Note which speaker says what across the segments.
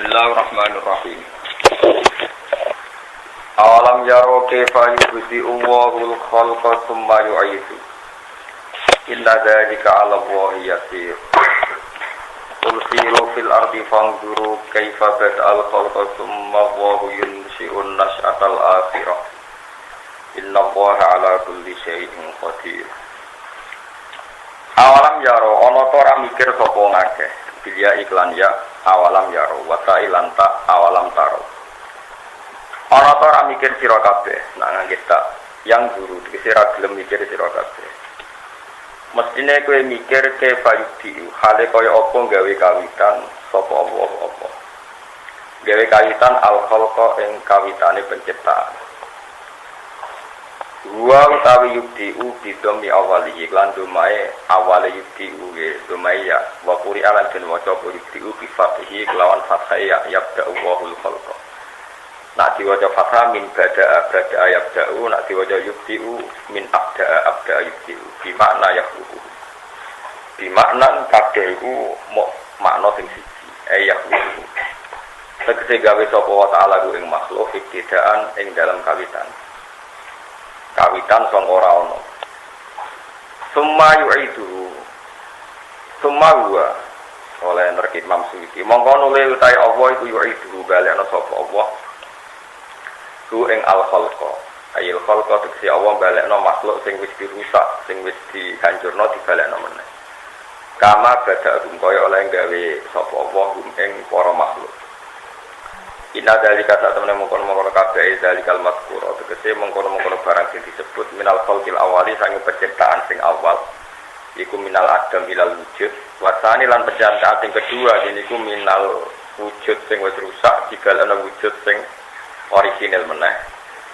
Speaker 1: Bismillahirrahmanirrahim. Awalam yaro kaifa yubdi'u Allahul khalqa tsumma yu'idu. Inna dzalika 'ala Allahi yasir. Qul siru fil ardi fanzuru kaifa bada'al khalqa tsumma Allahu yunshi'un nash'atal akhirah. Inna Allaha 'ala kulli syai'in qadir. Awalam yaro ana ta ora mikir sapa ngakeh. Bilya iklan ya awalam yaro wa ta'ilan ta awalam taro. Ana ta ora mikir sira kabeh nang kita yang guru dikira gelem mikir sira kabeh. Mestine kowe mikir ke fayudi hale kaya apa gawe kawitan sapa apa. Gawe kawitan al-khalqa ing kawitane penciptaan. Wa utawi yubdi'u bidhami awali iklan dumae awale yubdi'u ge dumaya wa quri alan den waca yubdi'u bi fathihi kelawan fathah ya yabda'u wahul khalqa. Nak diwaca fathah min bada'a yabda'u, nak diwaca yubdi'u min abda'a yubdi'u bi makna yakhluqu. Bi makna kabeh iku makna sing siji yakhluqu. Tegese gawe sapa wa ta'ala ing makhluk ibtidaan ing dalam kawitan sangka ora ana. Summa yu'idu. Summa huwa oleh nerkit Imam Suyuti. Mongko nule utahe Allah iku yu'idu balekna sapa Allah. Ku ing al-khalqa. Ayil khalqa tegese Allah balekna makhluk sing wis dirusak, sing wis dihancurna dibalekna meneh. Kama bada'um kaya oleh gawe sapa Allah ing para makhluk. Inna dzalika satamene mongkon-mongkon kabeh dzalikal mazkur tegese mongkon-mongkon barang sing disebut minal khalqil awali sange penciptaan sing awal iku minal adam ilal wujud wasani lan penciptaan sing kedua niku minal wujud sing wis rusak dibalana wujud sing orisinil meneh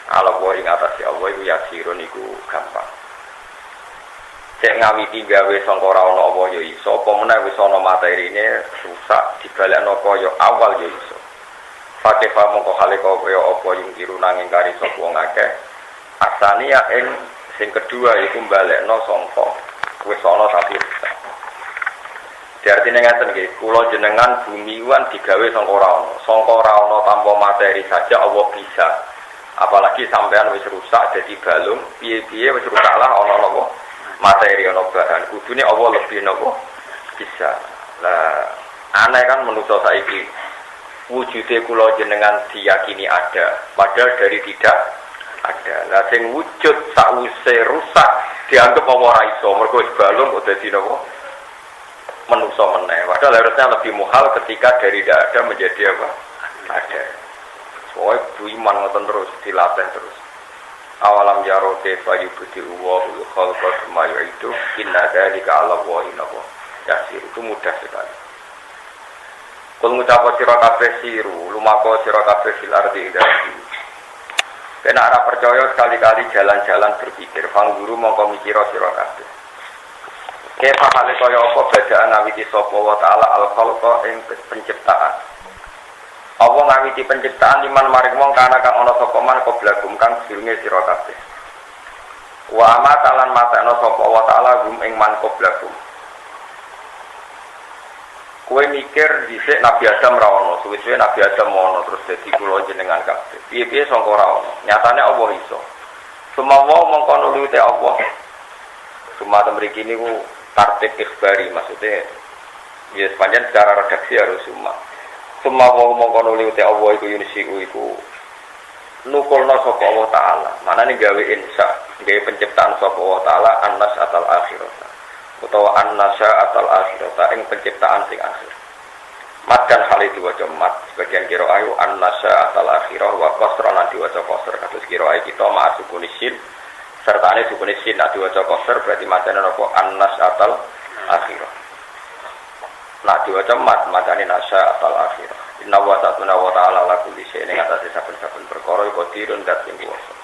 Speaker 1: ala wa ing atase Allah iku yasirun iku gampang cek ngawiti gawe sangka ora ana apa ya iso apa meneh wis ana materine rusak dibalana kaya awal ya iso. Pakai mongko hale kaya apa yung tiru nanging kari sapa wong akeh. Asania ing sing kedua iku balekno sangka wis ana tapi rusak. Diartine ngaten nggih, kula jenengan bumiwan digawe sangka ora ana. Sangka ora ana tanpa materi saja Allah bisa. Apalagi sampean wis rusak dadi balung, piye-piye wis rusak lah ana napa materi ana bahan. Kudune Allah lebih napa bisa. Lah aneh kan manusa saiki wujude kula jenengan diyakini ada, padahal dari tidak ada. Lah sing wujud sakwise rusak dianggap ora iso, mergo wis balung kok dadi napa? Manusa meneh. Padahal harusnya lebih muhal ketika dari tidak ada menjadi apa? Ada. Soale bu iman ngoten terus dilatih terus. Awalam yaro kaifa yubdi'u Allahul khalqa tsumma yu'idu inna dzalika 'ala Allahi yasir. Itu mudah sekali. Kul ngucapa sira kabeh siru, lumako sira kabeh fil ardi idati. Kena ora percaya sekali-kali jalan-jalan berpikir, fangguru mongko mikira sira kabeh. Kefa hale kaya apa badaan ngawiti sapa wa taala al-khalqa ing penciptaan. Apa ngawiti penciptaan liman maring wong kana kang ana sapa man qoblagum kang sedurunge sira kabeh. Wa amatalan matana sapa wa taala gum ing man qoblagum. Kowe mikir dhisik Nabi Adam ra ono, suwe-suwe Nabi Adam ono terus dadi kula jenengan kabeh. Piye-piye sangka ora ono. Nyatane Allah iso. Sumawa mongko nulute Allah. Sumata mriki niku tartib ikhbari maksudnya ya sepanjang secara redaksi harus Sumawa mongko nulute Allah iku yunisiku iku nukulna sapa Allah taala. Manane gawe insya, gawe penciptaan sapa Allah taala annas atal akhirah. Utawa annasya atal akhirata ing penciptaan sing akhir. Mat dan hal itu waca mat sebagian kira ayu annasya atal akhirah wa qasra lan diwaca qasr kados kira ayu kita ma sukunisin sertane sukunisin nek diwaca qasr berarti macane napa annas atal akhirah. Nek diwaca mat macane nasya atal akhirah. Inna wa ta'ala la kulli syai'in ing atase saben-saben perkara iku dirun dat sing kuwasa.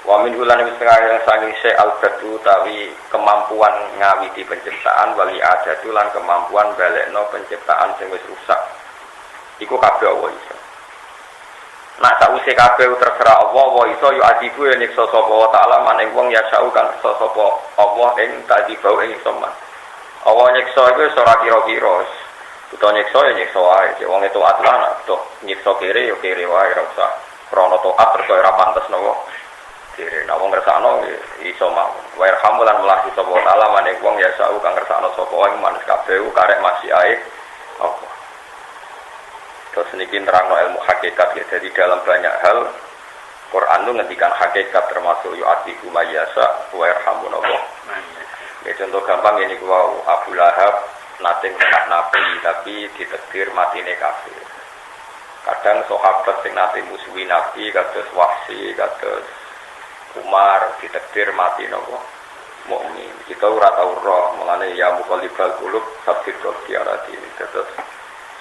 Speaker 1: Wa min ulane mistengah saking syai al-badu tawi kemampuan ngawiti penciptaan wali adatu lan kemampuan balekno penciptaan sing wis rusak. Iku kabeh Allah iso. Nak sause kabeh terserah Allah wa iso yo adiku yen nyiksa sapa wa taala maning wong ya sau kang sapa Allah ing tadi bau ing iso man. Allah nyiksa iku ora kira-kira Utawa nyiksa ya nyiksa wae, cek wong itu atlan toh nyiksa kiri ya kiri wae ora usah krana taat terus ora pantes napa. Kiri nek wong ngersakno iso mau. Wa yarhamu lan melasi sapa taala maning wong ya sak kang ngersakno sapa wae manus kabeh karek masih ae apa. Terus niki nerangno ilmu hakikat ya, jadi dalam banyak hal Quran itu ngendikan hakikat termasuk yu'atiku mayyasa wa yarhamu napa. Ya contoh gampang ini wow Abu Lahab nate kena nabi tapi ditakdir matine kafir. Kadang sahabat sing nate musuhi nabi kados Wahsy, kados Umar ditakdir mati napa mukmin. Kita ora tau roh, mulane ya muqallibal qulub sabit qiyarati. Terus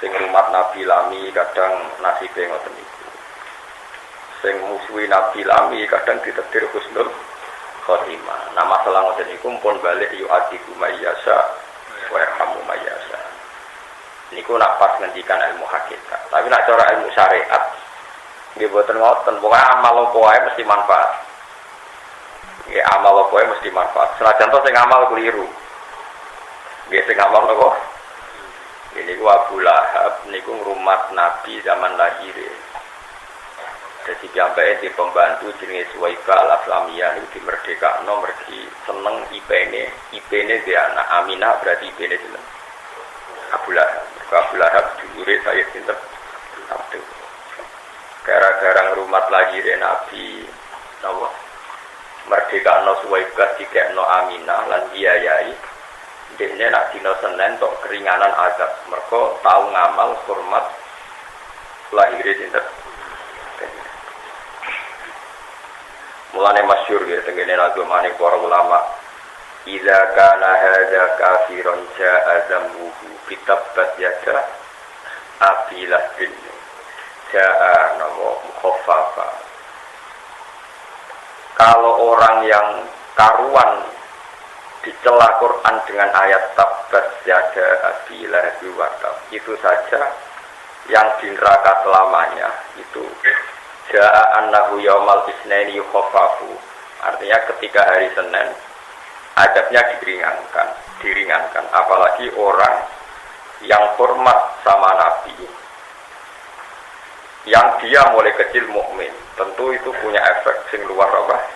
Speaker 1: sing umat nabi lami kadang nasibe ngoten niku. Sing musuhi nabi lami kadang ditakdir husnul khotimah. Nah masalah ngoten niku pun balik yu'atiku mayyasa wa yarhamu mayyasa. Niku nak pas ngendikan ilmu hakikat. Tapi nak cara ilmu syariat nggih boten ngoten, pokoke amal apa wae mesti manfaat. Nggih amal apa wae mesti manfaat. Senajan to sing amal keliru. Nggih sing amal napa? Ini ku Abu Lahab niku ngrumat Nabi zaman lahir. Jadi sampai di pembantu jenenge Suwaika al-Aslamiyah niku dimerdekakno mergi seneng IP-ne dia anak Aminah berarti IP-ne jeneng Abu Lahab. Abu Lahab dulure saya pinter Abdul. Gara-gara ngrumat lahir Nabi napa merdekakno Suwaika dikekno Aminah lan biayai. Dene nak dina Senin tok keringanan azab. Mergo tau ngamal hormat lahire sinten. Mulane masyhur ya tengene agamane para ulama. Idza kana hadza kafiran ja'a zambuhu kitabbat yada abilah bin ja'a nawa mukhaffafa. Kalau orang yang karuan dicela Quran dengan ayat tabbat yada abilah biwatab, itu saja yang di neraka selamanya itu ja'a annahu yaumal isnaini yukhaffafu. Artinya ketika hari Senin adabnya diringankan, apalagi orang yang hormat sama Nabi yang dia mulai kecil mukmin, tentu itu punya efek sing luar biasa.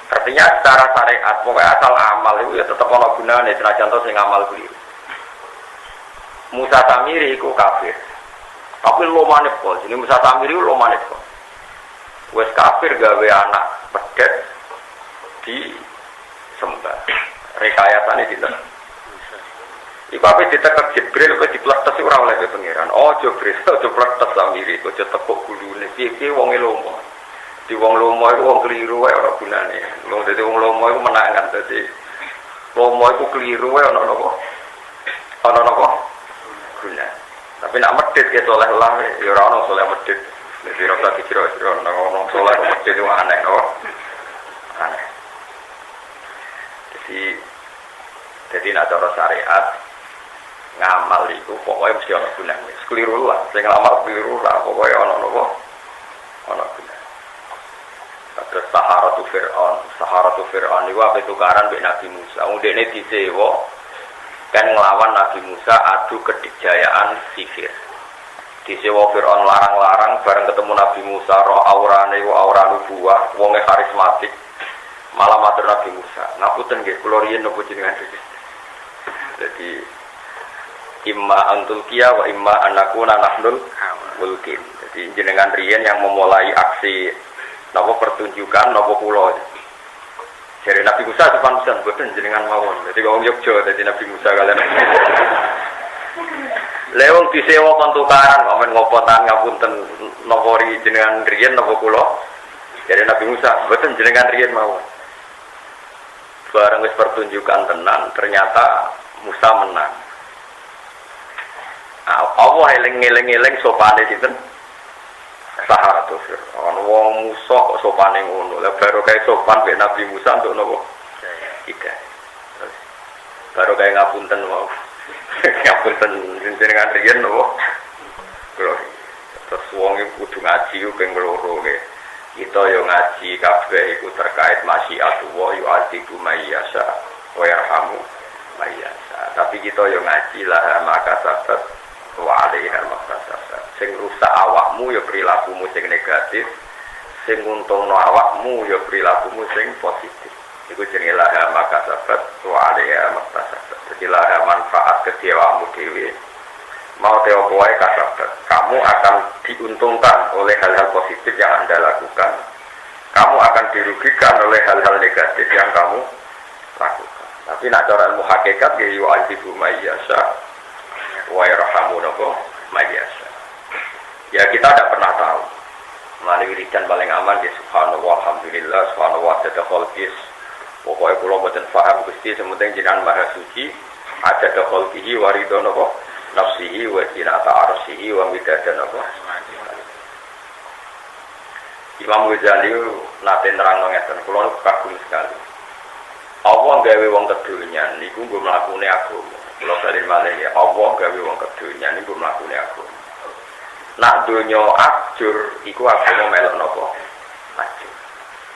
Speaker 1: Artinya secara syariat pokoknya asal amal itu ya tetap ana gunane senajan to sing amal kuwi. Musa Samiri iku kafir. Tapi lo manip kok, jadi Musa Samiri lo manip kok. Wes kafir gawe anak pedet di sembah. Rekayasane dinten. Iku ape ditekek Jibril kok dipletes ora oleh pengiran. Oh Jibril, ojo pletes Samiri, ojo tepuk gulune. Piye wonge lomo. Di wong lomo iku wong keliru wae ora gunane. Wong dadi wong lomo iku menangan dadi lomo iku keliru wae ana napa? Ana napa? Guna. Tapi nak medit ke soleh lah, ya orang soleh medit. Jadi rasa dikira-kira orang soleh medit itu aneh, aneh. Jadi nak cara syariat ngamal itu pokoknya mesti orang guna. Keliru lah, saya ngamal keliru lah, pokoknya orang guna. Terus Saharatu Fir'aun itu apa tukaran dengan Nabi Musa. Kemudian ini disewa. Kan ngelawan Nabi Musa adu kedikjayaan sihir. Disewa Fir'aun larang-larang bareng ketemu Nabi Musa roh aurane aura nubuwah, wonge karismatik. Malah matur Nabi Musa, ngapunten nggih kula riyen napa jenengan iki. Jadi imma antul kiya wa imma anakuna nahnul mulkin. Jadi jenengan riyen yang memulai aksi napa pertunjukan napa kula. Jadi Nabi Musa sepanjang boten jenengan mawon. Jadi wong Yogya dadi Nabi Musa kalian. Lewong disewa kon tukaran kok men ngopotan ngapunten napa jenengan riyen napa kula. Jadi Nabi Musa boten jenengan riyen mawon. Bareng wis pertunjukan tenan ternyata Musa menang. Allah eling-eling sopane sinten? Saharatu Fir'aun. Wong Musa kok sopane ngono. Lah baru kae sopan mek Nabi Musa untuk nopo? Tidak. Baru kae ngapunten wae. Ngapunten jenengan riyen nopo? Terus wong iku kudu ngaji ku ping 2 nggih. Kita yo ngaji kabeh iku terkait masyiatullah yu'atiku mayyasa wa yarhamu mayyasa. tapi kita yo ngaji lah maka sabat wa alaiha maktasabat. Sing rusak awakmu ya perilakumu sing negatif, sing nguntungno awakmu ya perilakumu sing positif. Iku jenenge laha maka sabat wa alaiha maktasabat. Jadi laha manfaat kedhe awakmu dhewe. Mau teopo wae kasabat. Kamu akan diuntungkan oleh hal-hal positif yang Anda lakukan. Kamu akan dirugikan oleh hal-hal negatif yang kamu lakukan. Tapi nak cara ilmu hakikat ya yu'adzibu mayyasha wa yarhamu mayyasha. Ya kita tidak pernah tahu. Melalui wiridan paling aman ya subhanallah alhamdulillah subhanallah ada khalqis. Pokoknya kula mboten paham Gusti sementing jenengan Maha Suci ada khalqihi wa ridho nafsihi wa zinata arsyihi wa midadan Imam Ghazali nate nerangno ngeten kula kagum sekali. Allah gawe wong kedonyan niku nggo mlakune agama. Kula bali malih ya Allah gawe wong kedonyan niku mlakune agama. Nak donya ajur iku agama melok napa? Ajur.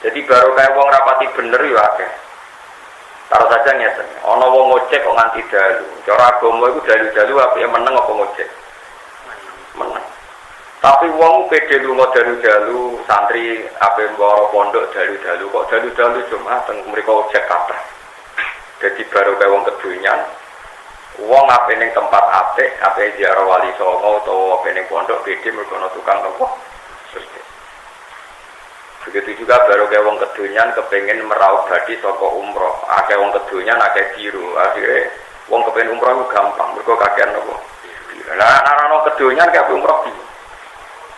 Speaker 1: Jadi baru kaya wong rapati bener yo akeh. Taruh saja ngeten, ana wong ngocek kok nganti dalu. Cara agama iku dalu-dalu apike meneng apa ngocek? Meneng. Tapi wong pede lunga dalu-dalu, santri ape mbara pondok dalu-dalu kok dalu-dalu cuma teng mriku ojek kathah. Dadi baru kaya wong kedonyan. Wong ape ning tempat apik, ape ziarah wali songo utawa ape ning pondok pede mergo ana tukang apa? Begitu juga baru kayak wong kedonyan kepengen meraup badi saka umroh. Akeh wong kedonyan akeh biru. Akhire wong kepengen umroh ku gampang mergo kakean apa? Lah ana kedonyan kayak umroh iki.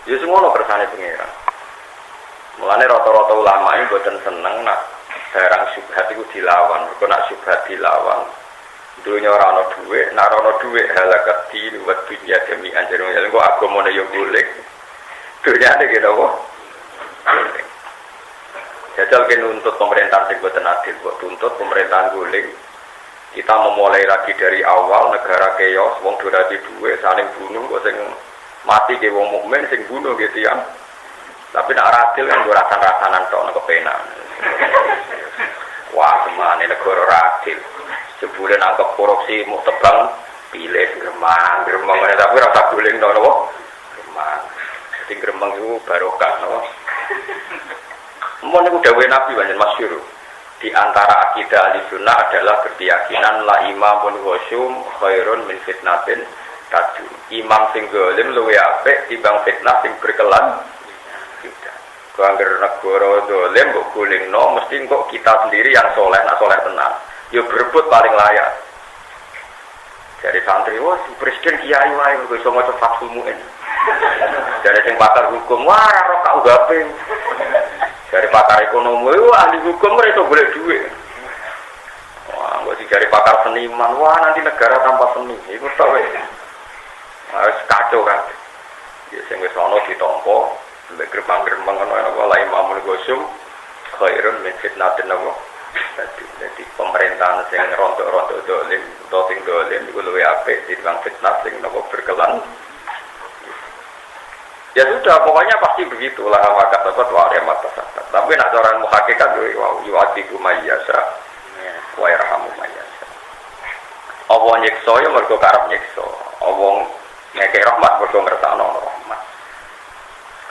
Speaker 1: Ya semono kersane pangeran. Mulane rata-rata ulama iki mboten seneng nak barang syubhat iku dilawan. Mergo nak syubhat dilawan dunya ora ana dhuwit, nak ora ana dhuwit halakat din wa dunya demi anjero. Ya engko agamane yo golek. Dunyane ki apa? Jajal ke nuntut pemerintahan sing boten adil, kok tuntut pemerintahan guling. Kita memulai lagi dari awal negara keos, wong durati duwe saling bunuh kok sing mati ke wong mukmin sing bunuh gitu ya. Tapi nak adil kan ora rasan-rasanan tok nek kepenak. Wah, semane negara adil. Jebule nangkep korupsi mau tebang pilih gremang tapi ora tak guling to napa? Gremang. Dadi gremang iku barokah napa? Mun niku dawuh Nabi banyak masyhur. Di antara akidah Ahlussunnah adalah berkeyakinan la imamun wasyum khairun min fitnatin tadu. Imam sing zalim luwih apik timbang fitnah sing berkelan. Kok anggere negara zalim kok golingno mesti kok kita sendiri yang soleh, nak soleh tenan. Yo berebut paling layak. Dari santri wah presiden kiai wae kok iso maca Fathul Muin. Dari sing pakar hukum wah ora kok ugape. Dari pakar ekonomi, wah ahli hukum mereka boleh duit. Wah, nggak sih dari pakar seniman, wah nanti negara tanpa seni, itu tahu ya. Harus kacau kan. Biasanya sono ditompo, sampai gerbang-gerbang kan apa lain mamul gosum, khairun min fitnatin apa. Jadi pemerintahan sing rontok-rontok dolim, atau sing dolim itu lebih apik di bang fitnah sing apa berkelan. Ya sudah, pokoknya pasti begitulah maka sahabat wa mata sahabat. Tapi nak orang muhakikat yu'adzibu mayyasha wa yarhamu mayyasha. Allah nyiksa ya mergo karep nyiksa. Allah ngekek rahmat mergo ngersakno rahmat.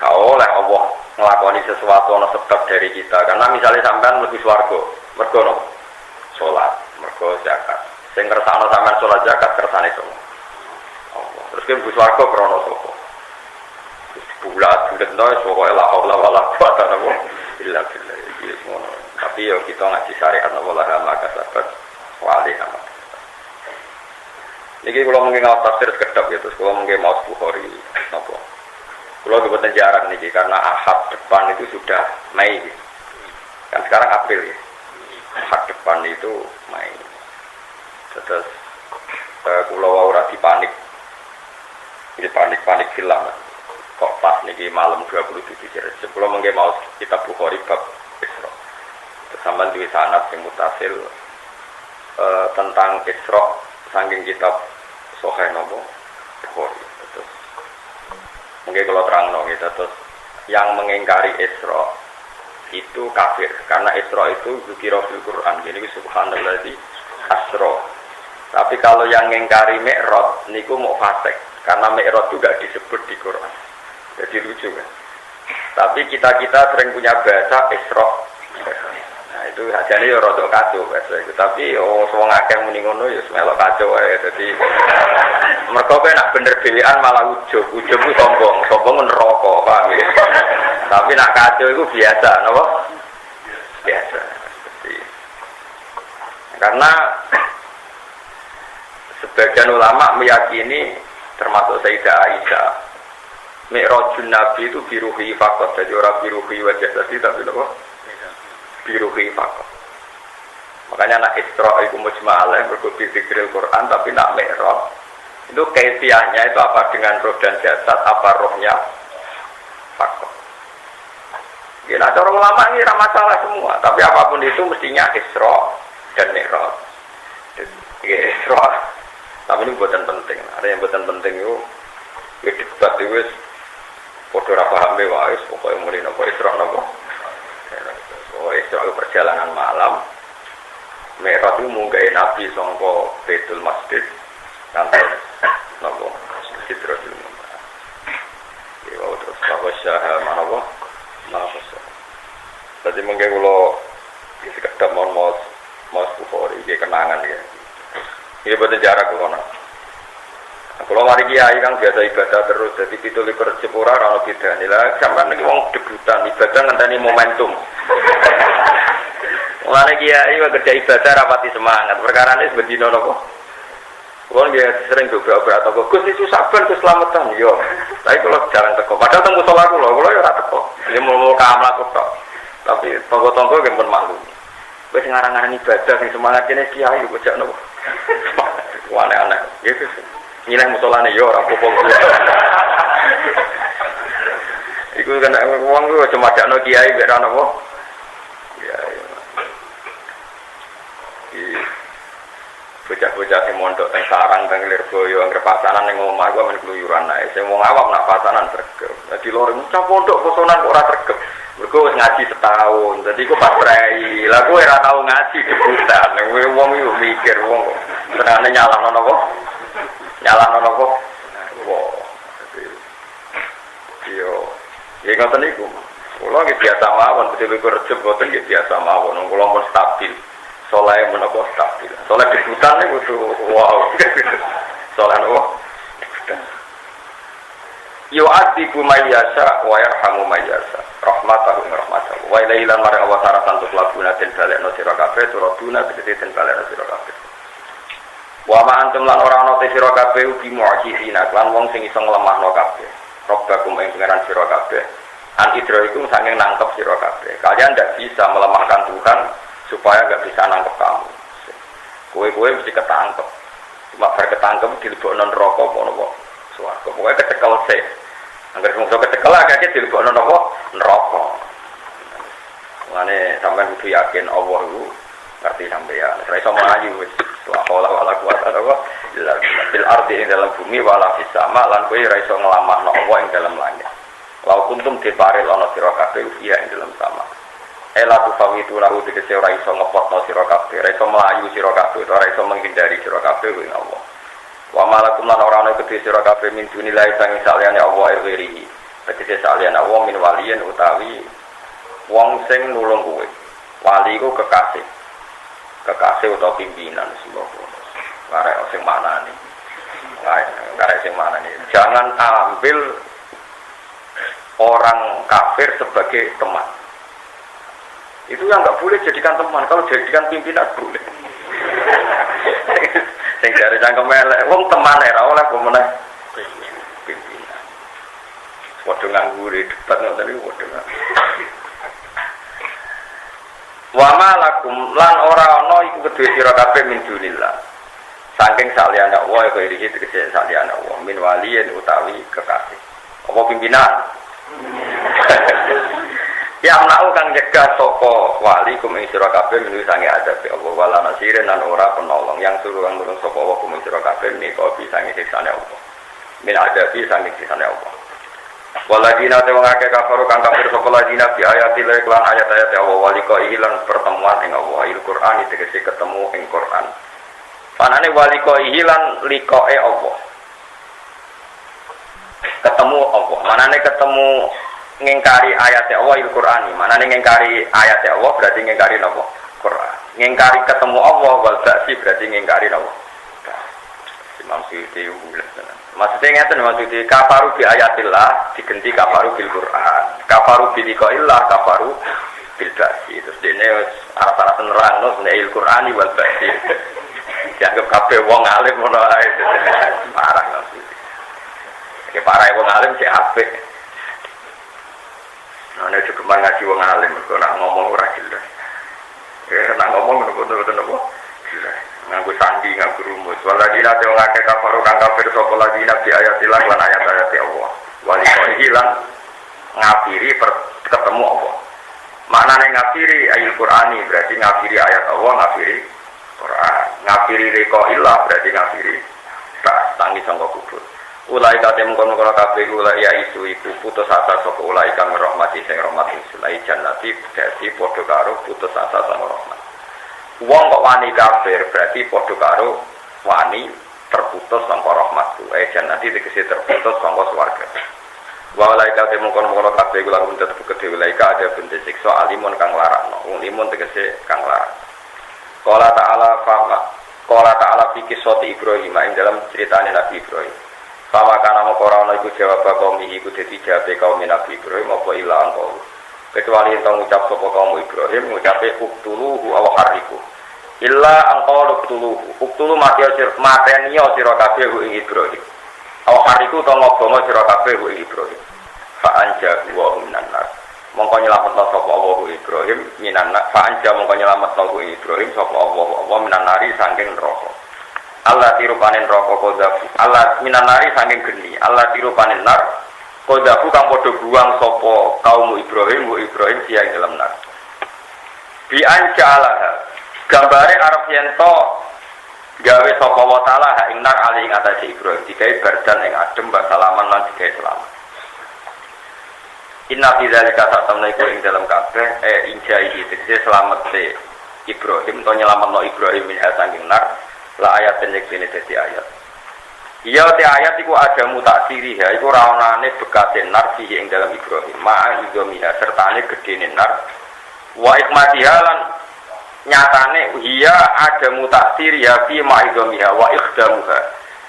Speaker 1: Kau oleh Allah nglakoni sesuatu ana sebab dari kita. Karena misalnya sampean mlebu swarga, mergo no salat, mergo zakat. Sing ngersakno sampean salat zakat kersane sapa? Allah. Terus ki mlebu swarga krana sapa? Bulat noy pokoknya la haula wala quwata illa billah iki ngono. Tapi yo kita ngaji syariat Allah maka sahabat wali amat. Niki kula mungkin ngaos tafsir kedap ya terus kula mungkin maos Bukhari napa. Kula kebetulan jarang niki karena Ahad depan itu sudah Mei. Kan sekarang April ya. Ahad depan itu Mei. Terus kula ora dipanik. Ini panik hilang. Kok pas niki malam 27 Dzulhijjah. Sebelum mengke mau kitab Bukhari bab Isra. Sampeyan duwe sanad sing mutasil tentang Isra saking kitab Sahih napa Bukhari. Terus mengke kula terangno gitu terus yang mengingkari Isra itu kafir karena Isra itu dzikra fil Quran. Jadi subhanallazi asra Tapi kalau yang ngingkari mi'raj niku mau fasik, karena mi'raj juga disebut di Quran. Jadi lucu kan. Tapi kita sering punya bahasa Isra. Nah itu hajane ya rada kacau bahasa itu. Tapi wong akeh muni ngono ya melok kacau ae. Dadi mergo kowe nak bener dhewean malah ujug ku sombong neraka, paham ya. Tapi nak kacau itu biasa, napa? Biasa. Jadi, karena sebagian ulama meyakini termasuk Sayyidah Aisyah Mi'rajun Nabi itu biruhi faqat, jadi orang biruhi wajah tadi tapi apa? Biruhi faqat. Makanya nak Isra itu mujma'alah berkuti zikril Quran, tapi nak Mi'raj itu kaifiahnya itu apa dengan roh dan jasad, apa rohnya faqat. Ya, nah, cara ulama ini tidak masalah semua, tapi apapun itu mestinya Isra dan Mi'raj. Ya, Isra, tapi ini buatan penting. Ada yang buatan penting itu, ya debat itu, podo ra paham wae, pokoke muni napa Isra napa. Oh, Isra itu perjalanan malam. Mi'raj itu munggahe Nabi sangka Baitul Masjid kantor napa Sidratul Muntaha. Ya terus sawasah manapa? Napa. Tadi mungkin kalau sekedap mau Bukhari, ini kenangan ya. Ini buatan jarak ke sana. Kalau mari kiai kan biasa ibadah terus, jadi pitul di Jepura, kalau tidak nilai, sampai nanti orang debutan ibadah ngenteni momentum. Mulane kiai kerja ibadah rapati semangat, perkara ini sebetulnya nopo. Kalau dia sering beberapa atau Gus itu sabar keselamatan, yo. Tapi kalau jarang teko, padahal tunggu sholat kalau ya ora teko, dia mau kamar kok. Tapi tonggo-tonggo yang pun malu. Wes ngarang-ngarang ibadah yang semangat jenis kiai bocah nopo. Aneh-aneh. Gitu sih. Nilai musolane yo ora apa-apa. Iku kan wong ku cuma jakno kiai mek ora nopo. Kiai. Bocah-bocah sing mondok teng sarang teng Lirboyo anggere pasanan ning omah ku men keluyuran ae. Sing wong awam nak pasanan sregep. Dadi loro ngucap pondok posonan kok ora sregep. Mergo wis ngaji setahun. Dadi ku pas prei. Lah kowe ora tau ngaji debutan. Wong yo mikir wong kok senengane nyalahno napa? Nyalahno napa? Wah. Yo. Ya ngoten niku. Kula nggih biasa mawon betul kerja boten nggih biasa mawon. Kula pun stabil. Soleh menapa stabil. Soleh debutan niku wow. Soleh napa? Yu'adzibu mayyasa wa yarhamu mayyasa rahmatahu rahmatahu wa ilaihi lan marang wa saratan tuklabuna den balekno sira kabeh turaduna tegese den balekno sira kabeh wa ma antum lan ora ana te sira kabeh ugi mu'jizina lan wong sing iso nglemahno kabeh robbakum ing pangeran sira kabeh an idroikum saking nangkep sira kabeh kalian ndak bisa melemahkan Tuhan supaya enggak bisa nangkep kamu kowe mesti ketangkep cuma bar ketangkep dilebokno neraka apa napa swarga pokoke kecekel sik. Angger mungso kecekel akeh dilebokno napa neraka. Mulane sampean kudu yakin Allah iku ngerti sampeyan. Ora iso mlayu wis. La haula wala quwata illa billah. Bil ardi ing dalam bumi wala fis sama lan kowe ora iso nglamahno Allah ing dalam langit. Lau kuntum diparil ana sira kabeh iya ing dalam sama. Ela tu fawitu lahu tegese ora iso ngepotno sira kabeh, ora iso mlayu sira kabeh, ora iso menghindari sira kabeh kuwi Allah. Wa malakum lan ora ana kedhe sira kabeh min dunilai sang saliyane Allah iri. Tegese saliyane Allah min waliyin utawi wong sing nulung kowe. Wali iku kekasih. Kekasih utawa pimpinan sembah. Karek sing manane. Karek sing manane. Jangan ambil orang kafir sebagai teman. Itu yang enggak boleh jadikan teman. Kalau jadikan pimpinan boleh. Sing jare cangkem elek wong temane ra oleh pemenah pimpinan. Padha nganggure debat ngoten niku padha. Wa malakum lan ora ana iku kedue sira kabeh min dunillah. Saking saliyane Allah iku iki tegese saliyane Allah min waliyin utawi kekasih. Apa pimpinan? Ya mau kang nyegah sapa wali kum ing sira kabeh menuwi sange adabe Allah wala nasirin lan ora penolong yang suruh kang nulung sapa wa kum ing sira kabeh menika bisa sange siksane Allah min adabi sange siksane Allah waladina te wong akeh kafir kang kafir sapa ladina bi ayati lan ayat-ayat Allah wali ko lan pertemuan ing Allah il Quran tegese ketemu ing Quran Manane walikoi lan likoe Allah. Ketemu Allah. Manane ketemu ngingkari ayat Allah Al-Qur'an. Manane ngingkari ayat Allah berarti ngingkari apa? Quran. Ngingkari ketemu Allah wal ba'si berarti ngingkari apa? Imam Suyuti ulah tenan. Maksudnya ngeten maksudnya kafaru bi ayatillah digenti kafaru bil Quran. Kafaru bi liqaillah kafaru bil ba'si. Terus dene arah-arah nerangno nek Al-Qur'an wal ba'si. Dianggap kabeh wong alim ngono ae. Parah maksudnya. Kayak parah wong alim sik apik. Nah cukup ngaji wong alim kok nak ngomong ora jelas. Nak ngomong ngono-ngono apa? Jelas. Nganggo sandi, nganggo rumus. Waladina te wong akeh kafir kang kafir sapa ladina bi ayatillah lan ayat-ayat Allah. Walikoi hilang ngafiri ketemu Allah. Maknane ngafiri ayat Qur'ani berarti ngafiri ayat Allah, ngafiri Quran. Ngafiri liqaillah berarti ngafiri tak tangi sangka kubur. Ulai kate mengkono-kono kabeh ulai ya iku putus asa saka ulai kang rahmati sing rahmat ulai jannati dadi padha karo putus asa saka rahmat. Wong kok wani kafir berarti padha karo wani terputus saka rahmatku. Jannati tegese terputus saka swarga. Wa ulai kate mengkono-kono kabeh kula kuntet tegese ulai ka ada bentuk siksa alimun kang larakno. Wong limun tegese kang larak. Qala ta'ala fi kisah Ibrahim ing dalam ceritane Nabi Ibrahim. Sama kana mokora ana iku jawab kaum iku dadi jawabe kaum Nabi Ibrahim apa ilang kau. Kecuali ento ngucap sapa kaum Ibrahim ngucape uktuluhu aw hariku. Illa angqalu uktulu mateni sira kabeh ing Ibrahim. Aw hariku to ngobomo sira kabeh ing Ibrahim. Fa anja wa minan nar. Mongko nyelametno sapa Allah Ibrahim minan nar. Fa anja mongko nyelametno Ibrahim sapa Allah minan nari saking neraka. Allah tiru panen rokok kodafu. Allah minanari saking geni. Allah tiru panen nar. Kodafu kang podo buang sopo kaum Ibrahim siang dalam nar. Bi anjalaha. Gambare arep yento gawe sopo wa ta'ala ing nar ali ing atase Ibrahim. Digawe bardan ing adem ba salaman lan digawe selamat. Inna fi dzalika satamna iku ing dalam kabeh injai tegese selamet Ibrahim to nyelametno Ibrahim min saking nar. La ayat penyek ini jadi ayat. Iya te ayat iku ada mutaksiri ya, iku rawanane bekate nar fihi ing dalam Ibrahim. Ma'a idomiha sertane gedene nar. Wa ikmatiha lan nyatane iya ada mutaksiri ya fi ma'a idomiha wa ikhdamuha.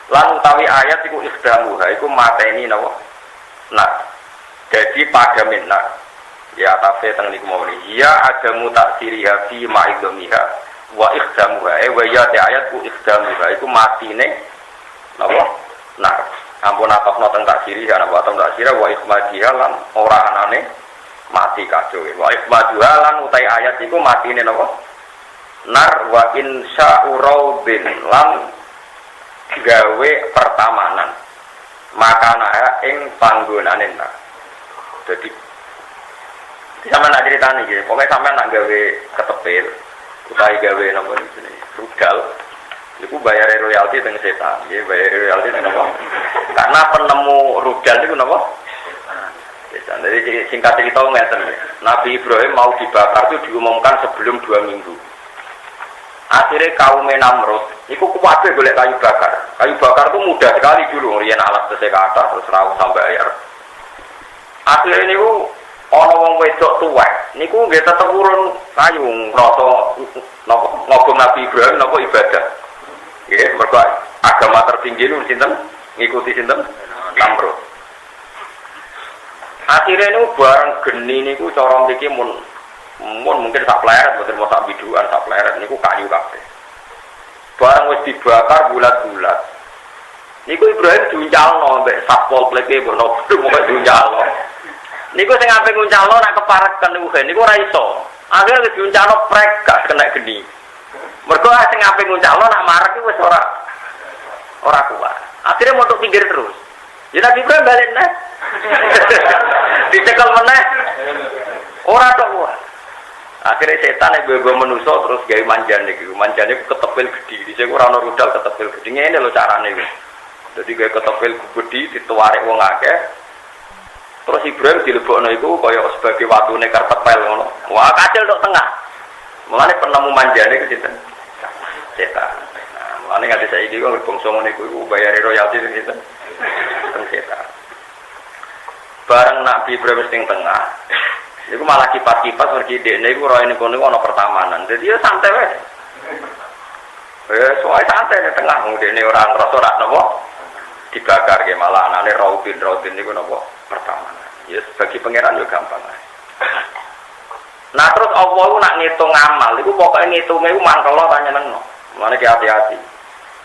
Speaker 1: Lan utawi ayat iku ikhdamuha iku mateni napa? Nar. Jadi pada nar. Ya tafsir teng niku mawon. Iya ada mutaksiri ya fi ma'a idomiha. Wa ikhdamuha wa ya ayat ku ikhdamuha iku matine napa nar ampun atofno teng taksiri ana wa teng taksira wa ikhmadiha lan ora anane mati kadoe wa ikhmaduha lan utai ayat iku matine napa nar wa insya'uraubin lan gawe pertamanan makana ing panggonane nar dadi sampeyan nak critani iki pokoke sampeyan nak gawe ketepil utai gawe napa jenenge rudal iku bayar royalti teng setan nggih bayar royalti teng napa karena penemu rudal niku napa setan. Jadi singkat cerita ngeten Nabi Ibrahim mau dibakar itu diumumkan sebelum 2 minggu. Akhirnya kaum Namrud niku kuwabe golek kayu bakar itu mudah sekali dulu riyen alat tesih kathah terus rawuh sampai air akhirnya niku ana wong wedok tuwek niku nggih tetep urun kayu ngrasa napa ngobong Nabi Ibrahim napa ibadah. Nggih, mergo agama tertinggi niku sinten? Ngikuti sinten? Namrud. Akhire niku bareng geni niku cara mriki mun mungkin sak pleret mboten mau sak bidukan sak pleret niku kayu kabeh. Bareng wis dibakar bulat-bulat. Niku Ibrahim diuncalno mbek satpol PP bono pokoke diuncalno. Niku sing ape nguncalno nak kepareken niku ora iso. Akhire diuncalno prek gak kena geni. Mergo sing ape nguncalno nak marek wis ora kuat. Akhire montok pinggir terus. Ya Nabi Ibrahim balik neh. Dicekel meneh. Ora tok kuat. Akhire setan nek bebo manusa terus gawe manjane iki. Manjane ketepil gedhi. Dise ora ana rudal ketepil gedhi. Ngene lho carane iki. Dadi gawe ketepil gedhi dituwarik wong akeh. Terus Ibrahim dilebokno iku kaya sebagai watune karpet ngono. Wah, kacil tok tengah. Mulane penemu manjane ku sinten? Setan. Nah, Mane nganti saiki kok bangsa ngene iku bayar royalti sinten? Teng setan. Bareng Nabi Ibrahim ning tengah. Iku malah kipas-kipas pergi dekne iku roe ning kono ana pertamanan. Dadi ya santai wae. Soalnya santai di tengah, kemudian ini orang ngerasa rak napa dibakar ke malah anane rautin niku napa pertama. Ya bagi pangeran yo gampang. Nah terus Allah ku nak ngitung amal, iku pokoke ngitunge iku mangkelo ta nyenengno. Mulane ki hati-hati.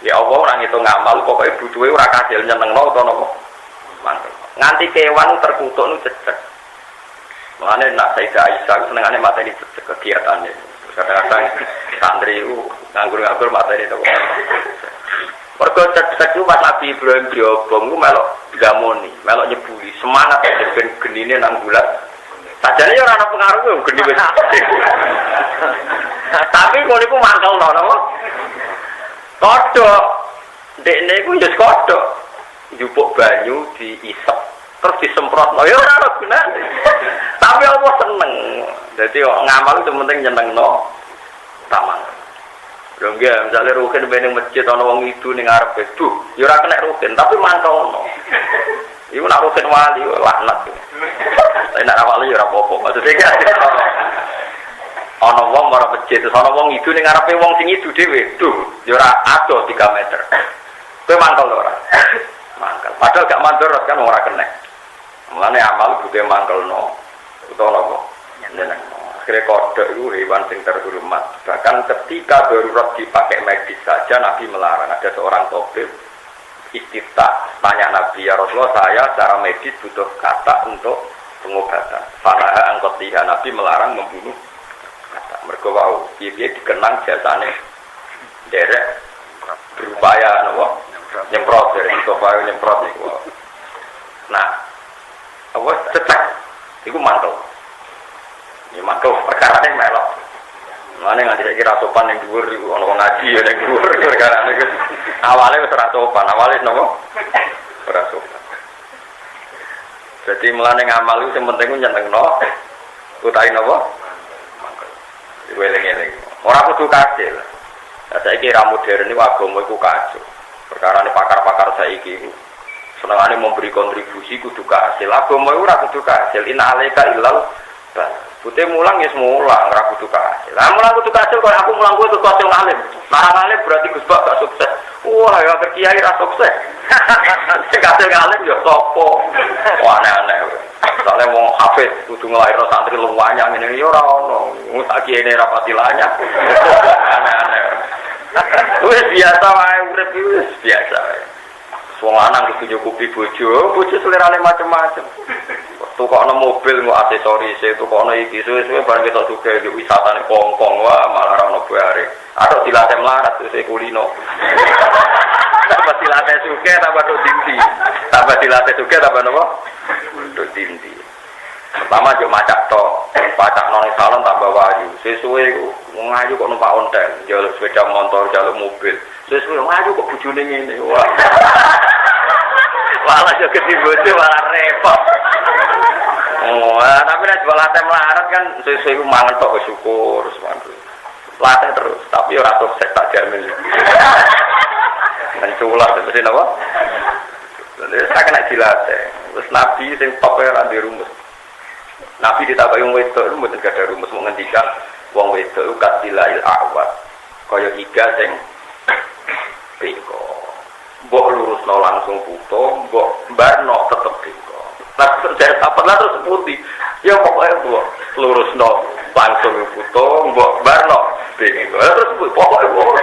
Speaker 1: Ya Allah nak ngitung amal pokoke butuhe ora kasil nyenengno utawa napa mangkel. Nganti kewan terkutuk nu cecek. Mulane nak Sayyidah Aisyah senengane mateni cecek kegiatane. Kadang-kadang santri itu nganggur-nganggur materi itu. Mergo cek-cek itu pas Nabi Ibrahim diobong itu melok gamoni, melok nyebuli, semangat ben genine nang bulat. Sajane ya ora ana pengaruh geni wis. Tapi ngono iku mangkelno napa? Kodhok. Dekne iku wis kodhok. Njupuk banyu diisep terus disemprotno ya ora ana gunane. Tapi Allah seneng. Jadi ngamal itu penting nyenengno taman. Lho nggih, misale rugen ben ning masjid ana wong idu ning ngarepe, duh, ya ora kena rugen, tapi mantauno. Iku nak rugen wali laknat. Tapi nak wali ya ora apa-apa. Maksudnya iki ana wong ora masjid, terus ana wong idu ning ngarepe wong sing idu dhewe, duh, ya ora ado 3 meter. Kowe mangkel ora? Mangkel. Padahal gak mandor kan ora kena. Mulane amal kudu mangkelno. Utawa napa? Akhirnya kodok itu hewan yang terhormat. Bahkan ketika darurat dipakai medis saja Nabi melarang. Ada seorang tabib istiftah tanya Nabi, ya Rasulullah saya secara medis butuh kata untuk pengobatan. Fanaha angkotiha, Nabi melarang membunuh kata. Mereka wow, dia dikenang jasanya derek berupaya nyemprot dari supaya nyemprot itu. Nah, apa cetak itu mantul. Ya mantul perkara ini melok. Mana nggak kira sopan yang dhuwur iku ana wong ngaji ya yang dhuwur perkara niku. Awale wis ora sopan, awale napa? Ora sopan. Jadi mulane ngamal iku sing penting ku nyenengno utahe napa? Mantul. Iku eling-eling. Ora kudu kasil. Lah saiki ra modern iku agama iku kacau. Perkarane pakar-pakar saiki iku senengane memberi kontribusi kudu kasil. Agama iku ora kudu kasil. Inna alaika illal putih mulang ya semula ora kudu kasil. Lah mulang kudu kasil kok aku mulang kuwi kudu kasil alim. Nah alim berarti Gus Bak gak sukses. Wah ya kiai ra sukses. Sing kasil alim ya sapa? Wah aneh-aneh. Soale wong hafid kudu nglairno santri luwanya ngene ya ora ono. Wong tak kiene ra pati lanya. Aneh-aneh. Wis biasa wae urip wis biasa wae. Wong lanang kudu nyukupi bojo selerane macam-macam. Tukokno mobil nggo aksesoris, tukokno iki suwe-suwe bareng ketok sugih di wisatane Kongkong wah malah ora ono bare. Aduh dilatih melarat terus kulino. Tambah dilatih sugih tambah tok dinti. Tambah dilatih sugih tambah napa? Tok dinti. Pertama yo macak tok, pacakno ning salon tambah wayu. Sesuwe iku ngayu kok numpak ontel, njaluk sepeda motor, njaluk mobil. Sesuwe ngayu kok bojone ngene. Wah. Malah yo ketibojo malah repot. Oh, tapi nek jual latte melarat kan sesuai ku mangan tok syukur semangat. Latte terus, tapi ora sukses tak jamin. Menculah mesti napa? Lha sak kena dilatih. Terus Nabi sing top ora di rumus. Nabi ditakoki wong wedok itu mboten gadah rumus mau ngendikan wong wedok katilail awat. Kaya iga sing bengko. Mbok lurusno langsung puto, mbok barno tetep bengko. Nah, saya sahabat terus putih. Ya pokoknya buat lurus no langsung puto, mbok barno. Bingung. Terus pokoknya buat.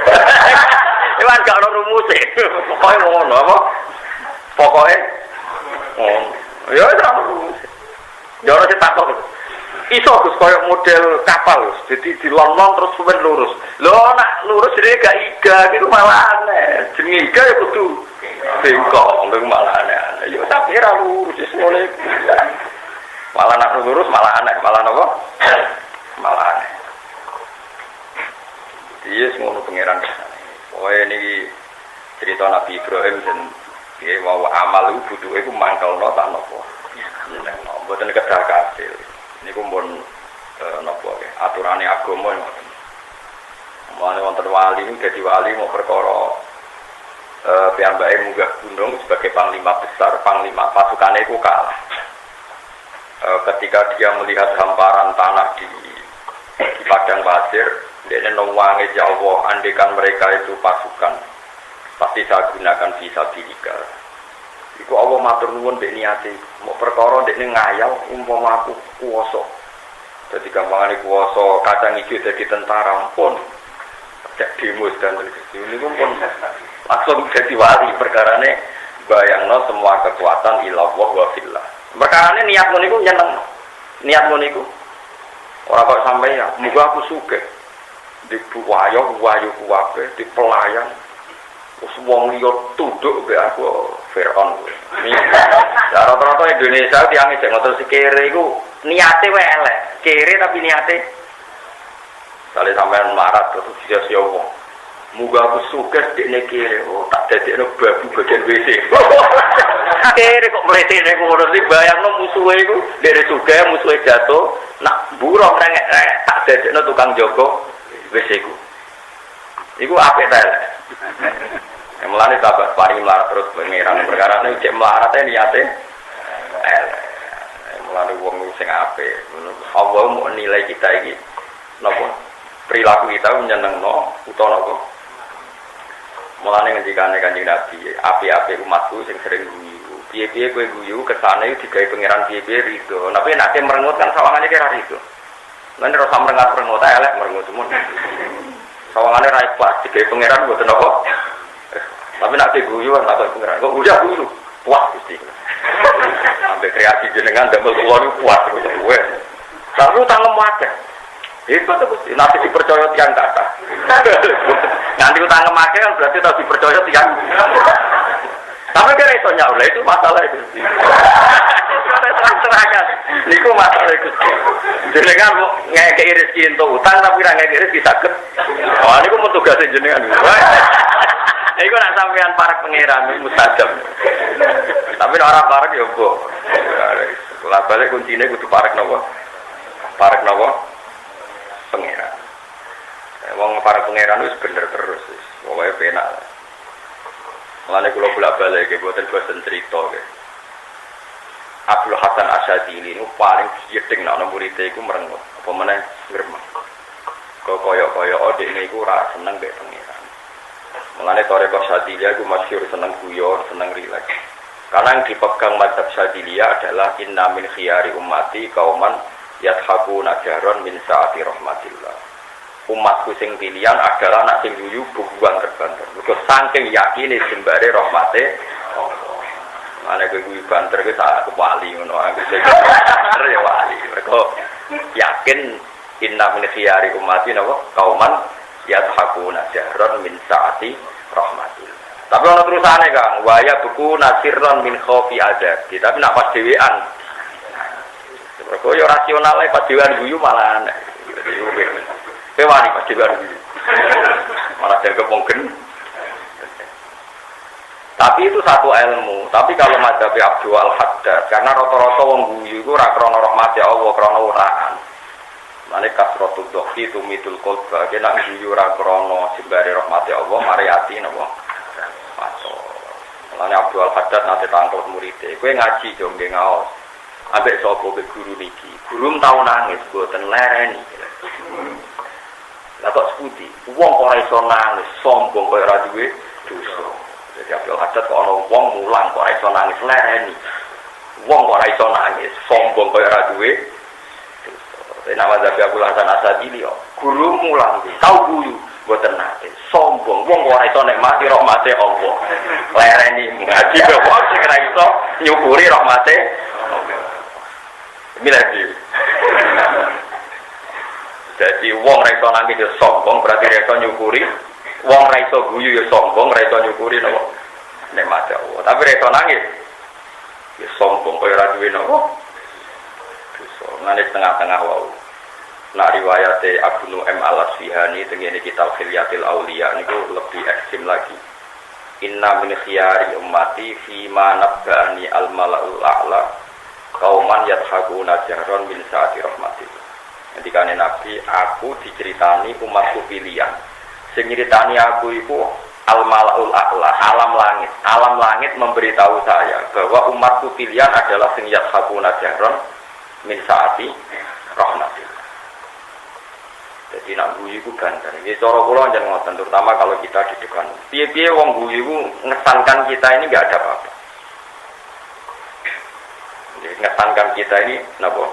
Speaker 1: Iwan gak ada rumusnya. Pokoknya ngono apa? Pokoknya ngono. Ya itu rumusnya. Jangan saya takut. Iso Gus koyo model kapal, jadi dilon-lon terus suwen lurus. Lho nak lurus jadi gak iga gitu malah aneh. Jenenge iga ya kudu bengkok, ngene malah aneh. Ya tapi ra lurus wis ngene. Malah nak lurus malah aneh, malah napa? Malah aneh. Iya ngono pangeran kesane. Pokoke niki cerita Nabi Ibrahim dan piye wae amal iku butuhe iku mangkelno tak napa. Nek mboten kedah kasil. Niku pun napa aturane agama ngoten. Mulane wonten wali niku dadi wali mau perkara piyambake munggah gunung sebagai panglima besar, panglima pasukannya itu kalah. Ketika dia melihat hamparan tanah di padang pasir, dia nongwangi ya Allah, andekan mereka itu pasukan, pasti saya gunakan fisabilillah. Iku Allah matur nuwun mbek niate, mau perkara ndekne ngayal umpama aku kuwasa. Dadi gampangane kuwasa kacang ijo dadi tentara pun cek demo dan ini pun langsung jadi wali. Perkarane bayangno semua kekuatan ilallah wa fillah. Perkarane niat ngono niku nyeneng. Niat ngono niku ora kok sampai ya, muga aku sugih. Di wayo kuwabe di pelayan. Wis wong liya tunduk mbek aku Firaun. Ya rata-rata Indonesia tiange jek ngoten sikire iku niate wae elek. Kere tapi niate sale sampean marat terus sia-sia wong. Muga aku sugih dekne kere, tak dadekno babu bagian WC. Kere kok mletene ngono iki bayangno musuhe iku dene sugih musuhe jatuh, nak buruh rengek-rengek tak dadekno tukang jogo WC ku. Iku apik ta. Mulane sahabat paring melarat terus pengiran perkara ini cek melaratnya niate mulane wong sing apik Allah mau nilai kita iki napa perilaku kita menyenengno utawa napa mulane ngendikane Kanjeng Nabi api-api umatku sing sering guyu piye-piye kowe guyu kesane digawe pengiran piye-piye rido tapi nek merengut kan sawangane kira rido lan ora usah merengut elek merengut semua sawangane ra ikhlas digawe pengiran mboten napa. Tapi nak guyu kan tak pengeran. Kok udah guyu puas Gusti. Sampai kreasi jenengan damel kula niku puas kowe. Lalu tangem akeh. Itu tuh Gusti, nanti dipercaya tiyang kata. Nanti utang akeh kan berarti tau dipercaya tiyang. Tapi kira iso nyaur itu masalah itu. Terang-terangan. Niku masalah Gusti. Jenengan ngekeki rezeki entuk utang tapi ra ngekeki rezeki saged. Wah niku mun tugas jenengan. Iku nak sampean parek pangeran mustajab. Tapi nek ora parek ya mbok. Lah balik kuncine kudu parek napa? Parek napa? Pangeran. Wong parek pangeran wis bener terus wis. Pokoke penak. Mulane kula bolak-balik iki boten bosen crita nggih. Abdul Hasan Asyadili niku paling jedeng nek murid-e iku merengut. Apa meneh ngremeng. Kok kaya-kaya dekne iku ora seneng mbek pangeran. Mengenai Thariqah Syadziliyah itu masyhur seneng guyon, seneng rileks. Karena yang dipegang mazhab Syadziliyah adalah inna min khiyari ummati kauman yadhakuna jahran min saati rahmatillah. Umatku sing pilihan adalah anak sing guyu bubuan terbanter. Mergo saking yakine jembare rahmate Allah. Mane guyu banter ki sak wali ngono aku. Ya wali. Mergo yakin inna min khiyari ummati napa kauman yadhakuna jahran min saati rahmatillah. Tapi ana terusane Kang, wa ya buku nasirron min khaufi azab. Tapi nak pas dhewean. Mergo yo rasional ae pas dhewean guyu malah aneh. Kewani pas dhewean guyu. Malah jaga mungkin. Tapi itu satu ilmu. Tapi kalau mazhab Abdul Al-Haddad karena rata-rata wong guyu iku ora krana rahmat Allah, krana uraan. Mane kasratul dohi tumitul qalba kena guyu ora krana jembare rahmati Allah mari ati napa masuk. Mane Abdul Haddad nate tangkep murid-e kowe ngaji yo nggih ngaos ambek sapa be guru niki guru tau nangis boten lereni lah kok seputi wong ora iso nangis sombong kaya ora duwe dosa. Jadi Abdul Haddad kok ana wong mulang kok ora iso nangis lereni wong kok ora iso nangis sombong kaya ora duwe. Nama Zabi Abdul Hasan Asyadili guru mulang tau guyu mboten nate sombong wong ora iso nikmati rahmate Allah lereni ngaji wong sing ora iso nyukuri rahmate miladi. Jadi wong ora iso nangis yo sombong berarti ora iso nyukuri wong ora iso guyu yo sombong ora iso nyukuri napa nikmate Allah tapi ora iso nangis yo sombong kaya ora duwe napa. Ngene tengah-tengah wau. Nak riwayate Abu Nu'aim Al-Asfihani tengene kitab Khilyatil Auliya niku lebih ekstrem lagi. Inna min khiyari ummati fi ma nabbani al-mala'ul a'la qauman yadhakuna jahran min saati rahmatillah. Ngendikane Nabi, aku diceritani umatku pilihan. Sing nyritani aku iku al-malaul a'la, alam langit memberitahu saya bahwa umatku pilihan adalah sing yashabuna jahron min saati rahmatillah. Jadi nak guyu ku gandar. Iki cara kula njen ngoten, terutama kalau kita di depan. Piye-piye wong guyu ku ngesankan kita ini enggak ada apa-apa. Jadi ngesankan kita ini napa?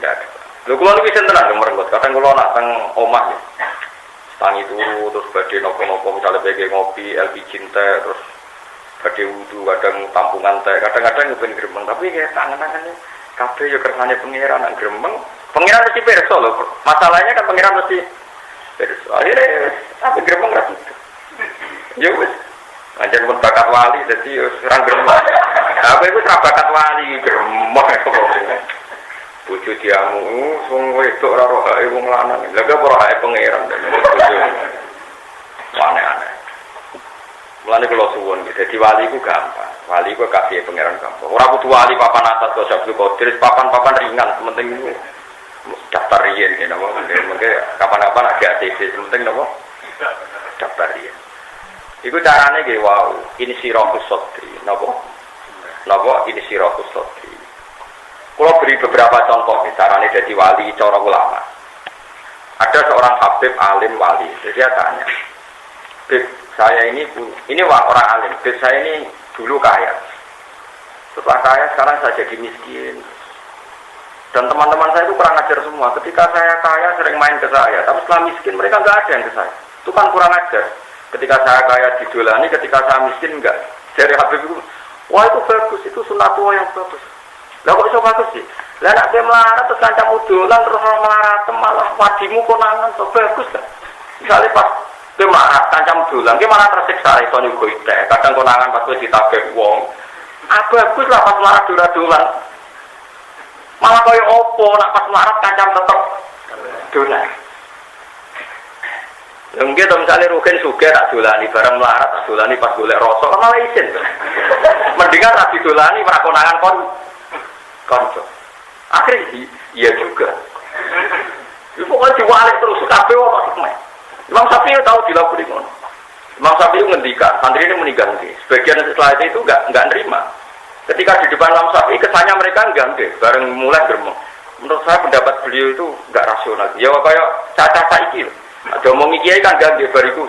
Speaker 1: Enggak ada. Lho kula niki sentenan merenggot, kadang kula nak teng omah ya. Tangi turu terus badhe nopo-nopo misalnya bege ngopi, LPG teh terus badhe wudu, kadang tampungan teh, kadang-kadang ngepen gremeng, tapi kayak tangan-tangannya kabeh ya kersane pangeran nang gremeng. Pangeran mesti pirsa lho. Masalahnya kan pangeran mesti pirsa. Akhirnya tapi gremeng ra gitu. Ya wis. Anjen pun bakat wali dadi ora gremeng. Aku iku ora bakat wali gremeng. Bojo diamu wong wedok ora rohae wong lanang. Lha kok ora rohae pangeran. Aneh-aneh. Mulane kula suwun dadi wali ku gampang. Wali ku kabeh pangeran gampang. Ora kudu wali papan atas kok Abdul Qadir, papan-papan ringan penting itu daftar riyen ya napa. Mengke kapan-kapan agak ATC penting napa? Daftar riyen. Iku carane nggih wau, ini sirahus sodri. Napa? Napa ini sirahus sodri. Kalau beri beberapa contoh, caranya jadi wali, cara ulama. Ada seorang habib alim wali, jadi dia tanya, Bib, saya ini orang alim, Bib saya ini dulu kaya. Setelah kaya, sekarang saya jadi miskin. Dan teman-teman saya itu kurang ajar semua. Ketika saya kaya, sering main ke saya. Tapi setelah miskin, mereka nggak ada yang ke saya. Itu kan kurang ajar. Ketika saya kaya didolani, ketika saya miskin, enggak. Dari habib itu, wah itu bagus, itu sunatullah yang bagus. Lah kok iso bagus sih? Lah nek dia melarat terus kancamu dolan terus melarat malah wadimu konangan to bagus kan. Misale pas dia melarat kancamu dolan, dia malah tersiksa iso nyugoi teh. Kadang konangan pas wis ditabek wong. Ah bagus lah pas melarat dolan. Malah koyo opo nek pas melarat kancam tetep dolan. Lha nggih to misale rugen sugih tak dolani bareng melarat tak dolani pas golek rasa malah isin. Mendingan ra didolani ora konangan konco. Akhirnya iya juga. Itu pokoknya diwalik terus kabeh wae hikmah. Imam Syafi'i tahu dilapuri ngono. Imam Syafi'i ngendikan, santri ini meninggal nih. Sebagian setelah itu enggak nerima. Ketika di depan Imam Syafi'i kesannya mereka enggak bareng mulai gremeng. Menurut saya pendapat beliau itu enggak rasional. Ya kayak caca saiki. Ada omong kiai kan enggak bariku.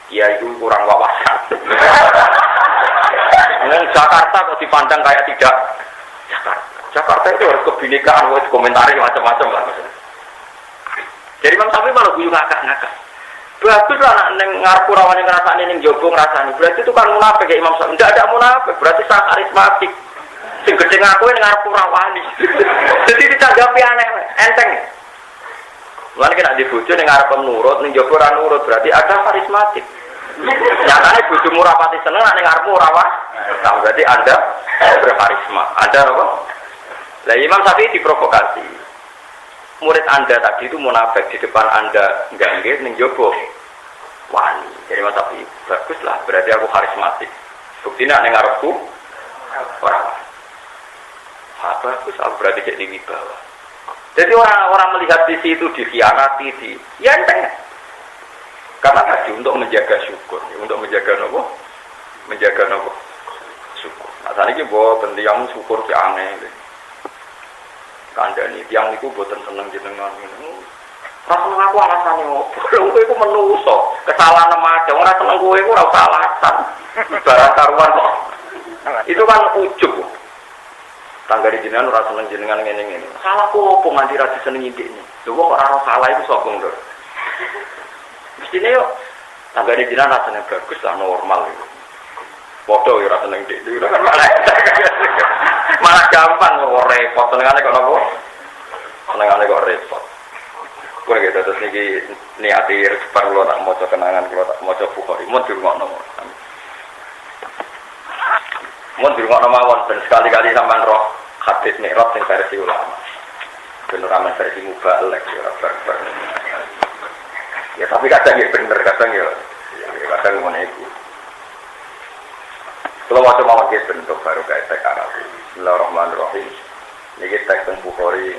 Speaker 1: Kiai itu kurang wawasan. Nang Jakarta kok dipandang kayak tidak Jakarta itu harus kebinekaan, harus komentari macam-macam lah. Jadi Imam Syafi'i malah guyu ngakak-ngakak. Bagus lah nak neng ngarep rawan yang ngrasani ning jowo ngrasani. Berarti itu kan munafik ya Imam Syafi'i. Tidak ada munafik, berarti sangat karismatik. Sing gedhe ngaku ning ngarep rawani. Jadi ditanggapi aneh, enteng. Mulane nek di bojo ning ngarep nurut, ning jowo ora nurut, berarti ada karismatik. Nyatane bojomu rapati seneng nek ning ngarepmu ora wah. Nah, berarti Anda berkarisma. Anda apa? Lah Imam Syafi'i diprovokasi. Murid Anda tadi itu munafik di depan Anda enggak nggih ning jowo. Wani. Jadi Imam Syafi'i baguslah berarti aku karismatik. Buktine nek ngarepku ora. Bagus aku berarti jadi wibawa. Jadi orang-orang melihat di situ dikhianati ya enteng. Karena tadi untuk menjaga syukur, untuk menjaga nopo? Menjaga nopo? Syukur. Nah, saat ini buatan tiang syukur si aneh. Kandani tiang itu buatan seneng jenengan. Rasul aku alasannya ngopo. Kowe iku menuso, kesalahan macam ora seneng kowe iku ora usah alasan. Barang karuan kok. Itu kan ujug. Tanggari jenengan ora seneng jenengan ngene-ngene. Salahku opo nganti ra disenengi ndekne. Lho kok ora salah iku sapa nduk. Mestine yo tanggari jenengan rasane bagus lah normal iku. Padha yo ora seneng ndekne. Malah gampang kok repot senengane kok napa? Senengane kok repot. Kowe gitu terus niki niati bar kula tak maca kenangan kula tak maca Bukhari mun dirungokno. Mun dirungokno mawon ben sekali-kali sampean roh hadis mikrot sing versi ulama. Ben ora versi mubalek ya bar. Ya tapi kadang ya bener kadang ya kadang ngono iku. Kalau waktu mawon nggih bentuk baru kayak teks Arab. Bismillahirrahmanirrahim. Niki teks Bukhari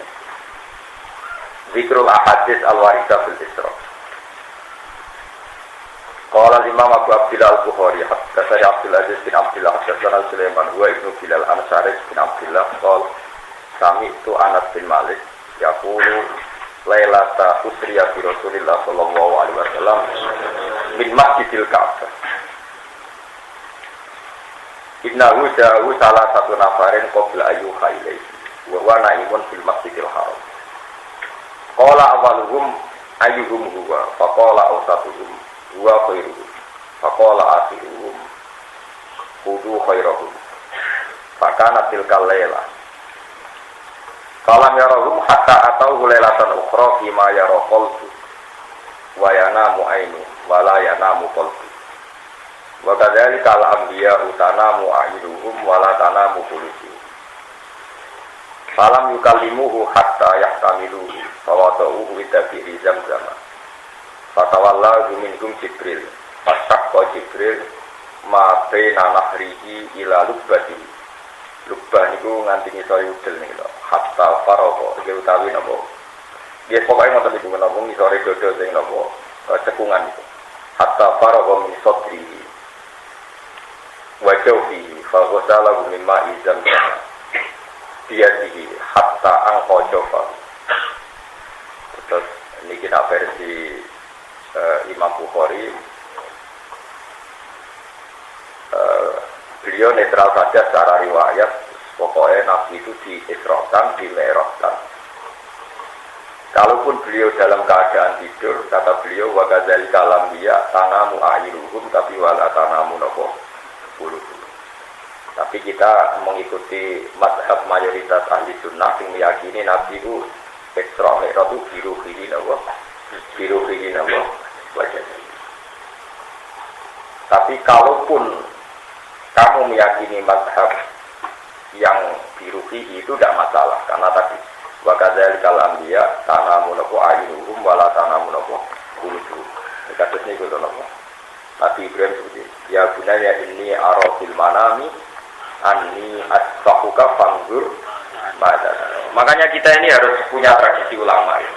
Speaker 1: Zikrul ahadits al-waridah fil Isra. Qala Imam Abu Abdillah Al-Bukhari Haddasani Abdul Aziz bin Abdillah Haddasana Sulaiman wa Ibnu Bilal Ansari bin Abdillah qol sami itu Anas bin Malik yaqulu lailata usriya bi Rasulillah sallallahu alaihi wasallam min Masjidil Ka'bah innahu ja'u salah satu nafarin qabla ayyuha ilaihi wa huwa naimun fil Masjidil Haram qala awaluhum ayyuhum huwa faqala awsatuhum huwa khairuhum faqala akhiruhum hudu khairuhum fakana tilkal layla falam yarahum hatta atau lailatan ukhra fima yara qalbu wa yanamu ainu wa la yanamu qalbu wa kadzalika al anbiya utanamu ainuhum wa la tanamu qulubuhum falam yukallimuhu hatta yahtamiluhu fawadauhu bitabi zamzam fatawallahu minhum Jibril fasaqqa Jibril ma baina nahrihi ila lubbati lubbah niku nganti ngisore udel niku hatta faragha iki utawi napa nggih pokoke ngoten niku napa ngisore dodo sing napa cekungan niku hatta faragha min sadrihi wa jawfihi fa ghasala min ma'i zamzam biadihi hatta angqajofa. Terus ini kita versi Imam Bukhari. Beliau netral saja secara riwayat. Pokoknya Nabi itu diisrokan, dimerahkan. Kalaupun beliau dalam keadaan tidur, kata beliau wa kadzalika lambiya tanamu ayiruhum tapi wala tanamu nopo buluhum. Tapi kita mengikuti mazhab mayoritas ahli sunnah yang meyakini Nabi itu Isra Mi'raj itu biru hili nawa wajah. Tapi kalaupun kamu meyakini mazhab yang biru hili itu tidak masalah karena tadi wa kadzalika lambiya tanamu nopo ayiruhum wala tanamu nopo buluhum. Kados niku to nopo. Nabi Ibrahim seperti ya bunaya inni arafil manami anni asbahuka fanzur pada. Makanya kita ini harus punya tradisi ulama ya.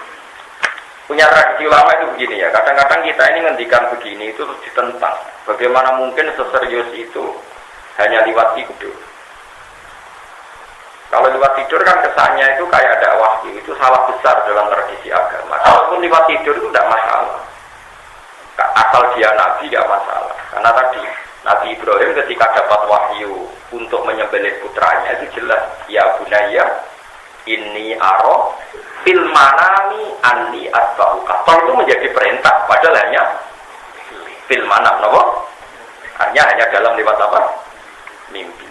Speaker 1: Punya tradisi ulama itu begini ya. Kadang-kadang kita ini ngendikan begini itu terus ditentang. Bagaimana mungkin seserius itu hanya lewat tidur. Kalau lewat tidur kan kesannya itu kayak ada wahyu. Itu salah besar dalam tradisi agama. Kalaupun lewat tidur itu tidak masalah. Asal dia nabi tidak masalah. Karena tadi Nabi Ibrahim ketika dapat wahyu untuk menyembelih putranya itu jelas ya bunaya inni aro fil manami anni asbahuka. Itu menjadi perintah padahal hanya fil manam napa? Hanya dalam lewat apa? Mimpi.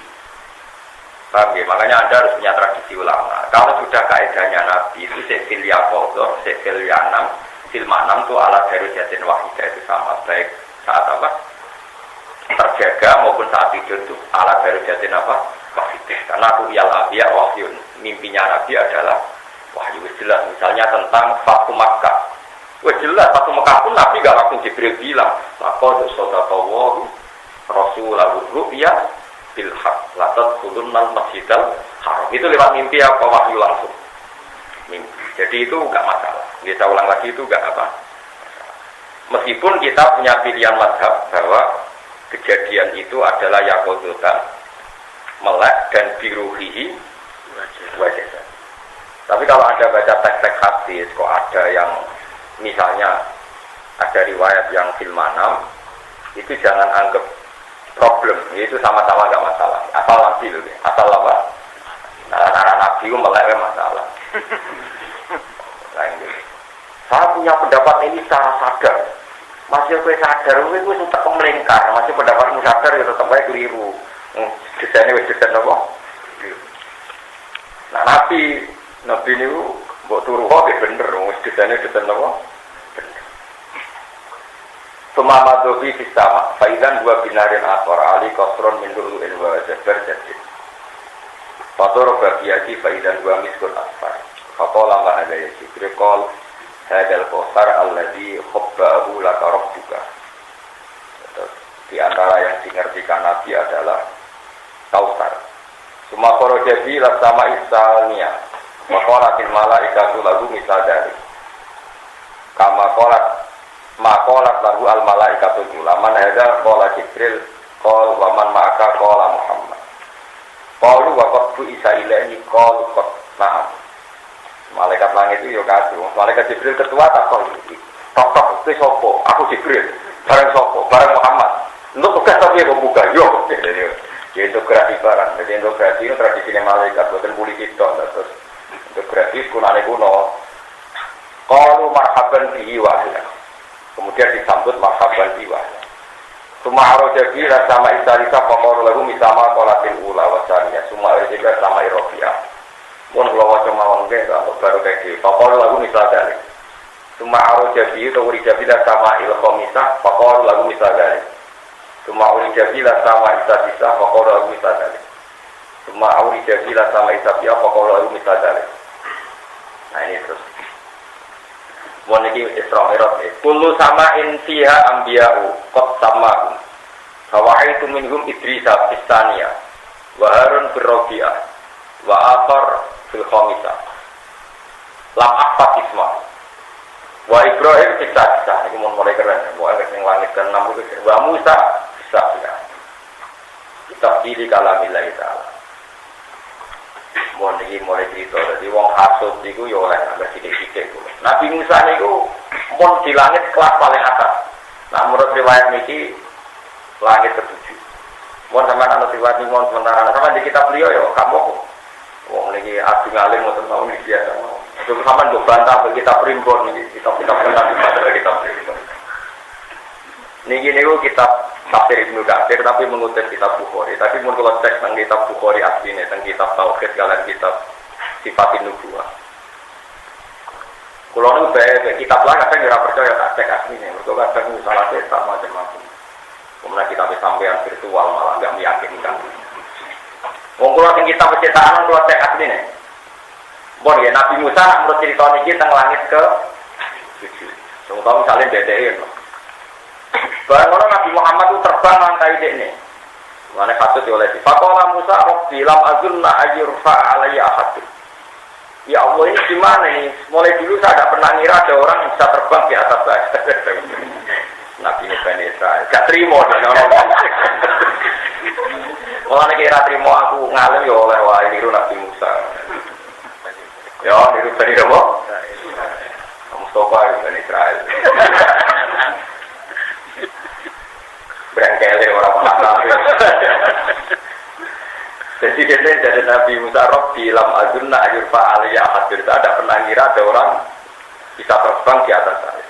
Speaker 1: Paham ya? Makanya Anda harus punya tradisi ulama. Kalau sudah kaidahnya Nabi itu fil yaqadha, fil yanam, fil manam itu ala darujatin wahidah itu sama baik saat apa? Terjaga maupun saat tidur itu alat baru jatin apa? Wahidah. Karena ru'yal anbiya wahyun. Mimpinya Nabi adalah wahyu jelas. Misalnya tentang Fathu Makkah. Wah jelas Fathu Makkah pun Nabi gak langsung Jibril bilang laqad sadaqallahu rasulahu ru'ya bil haqq la tadkhulunal masjidal haram. Itu lewat mimpi apa wahyu langsung? Mimpi. Jadi itu gak masalah. Kita ulang lagi itu gak apa. Meskipun kita punya pilihan mazhab bahwa kejadian itu adalah yakodotan melek dan biruhihi wajah. Tapi kalau Anda baca teks-teks hadis kok ada yang misalnya ada riwayat yang fil manam itu jangan anggap problem, itu sama-sama gak masalah asal nabi loh, asal apa? Nah, nabi itu melek masalah. Saya punya pendapat ini secara sadar. Masih gue sadar, gue suka melingkar. Masih pendapatmu sadar ya tetap baik keliru. Desainnya wes desain apa? Nah nabi ini buat turu kok bener. Desainnya desain apa? Semua madobi sama. Faidan dua binarin aswar ali kosron min dulu ilwa jabar jadi. Fator bagiati faidan dua miskun asfar. Fakola ma ada ya Jibril kol. Hadal kosar alladhi khobba'ahu laka rabbuka. Di antara yang dimengertikan Nabi adalah Kausar. Suma kharajabi lasama isalnya. Wa qalatil malaikatu lahu misal dari. Kama qalat Maqalat lahu al malaikatul ulaman hadza qala Jibril qala wa man ma'aka qala Muhammad. Qalu wa qad isa ilaihi qalu qad na'am. Malaikat langit itu yo kadu. Malaikat Jibril ketua tak kok. Tok itu sapa? Aku Jibril. Bareng sapa? Bareng Muhammad. Untuk tugas tapi kok buka yo. Jadi integrasi barang. Jadi integrasi itu tradisi malaikat bukan polisi tok terus. Integrasi kunane kuno. Qalu marhaban bihi wa ahla. Kemudian disambut marhaban bihi wa ahla. Suma arajabi sama istarisa paqalu lahu misama qalatil ula wa saniyah. Suma arajabi sama irofia. Mun kula waca mawon nggih kalau baru kayak gitu. Paqalu lahu misal dalik. Suma arajabi to urijabi sama ilqamisah paqalu lahu misal dalik. Suma urijabi sama istarisa paqalu lahu misal dalik. Suma urijabi sama istarisa paqalu lahu misal dalik. Nah ini terus moniki Isra Mi'raj. Kullu sama'in fiha anbiya'u qad sama'u. Fawaitu minhum Idrisa fistaniya wa Harun fil rabi'ah wa akhar fil khamisah. Lam akhfat isma. Wa Ibrahim kisah-kisah iki mun mulai keren. Wa sing langit kan 6 itu wa Musa kisah-kisah. Kitab diri kalamillahi ta'ala. Mohon ini mulai cerita, jadi wong hasud itu ya oleh agak sidik-sidik. Nabi Musa itu mohon di langit kelas paling atas. Nah menurut riwayat ini langit ketujuh. Mohon sama anak riwayat ini mohon sementara. Sama di kitab beliau ya kamu. Wong lagi adu ngalim mau tahu ini biasa. Itu sama untuk bantah bagi kitab primbon ini kitab-kitab Nabi pada kitab primbon. Niki niku kitab Tafsir Ibnu Katsir tapi mengutip kitab Bukhari. Tapi mun kula cek teng kitab Bukhari asline teng kitab Tauhid kalian kitab Sifatin Nubuwah. Kula nu bae kitab lah kadang ora percaya tak cek asline. Mergo kadang salah cetak macam-macam. Kemudian kitab sampean virtual malah enggak meyakinkan. Wong kula teng kitab cetakan kula cek asline. Bon ya Nabi Musa nak menurut cerita niki teng langit ke 7. Contoh misalnya DDE. Barang Nabi Muhammad itu terbang langkai ini. Mana patut oleh si Fakola Musa Rabbi lam azunna ayyurfa alayya ahad. Ya Allah ini gimana ini? Mulai dulu saya tidak pernah ngira ada orang yang bisa terbang di atas saya. Nabi Bani Israel gak terima dengan orang. Mulai kira terima aku ngalim ya oleh wah niru Nabi Musa. Ya niru Bani Ramo. Mustafa Bani Israel. Berangkali orang apa? Jadi dari Nabi Musa Rabbi lam azunna ayyurfa alayya hadir. Tidak pernah kira ada orang bisa terbang di atas saya.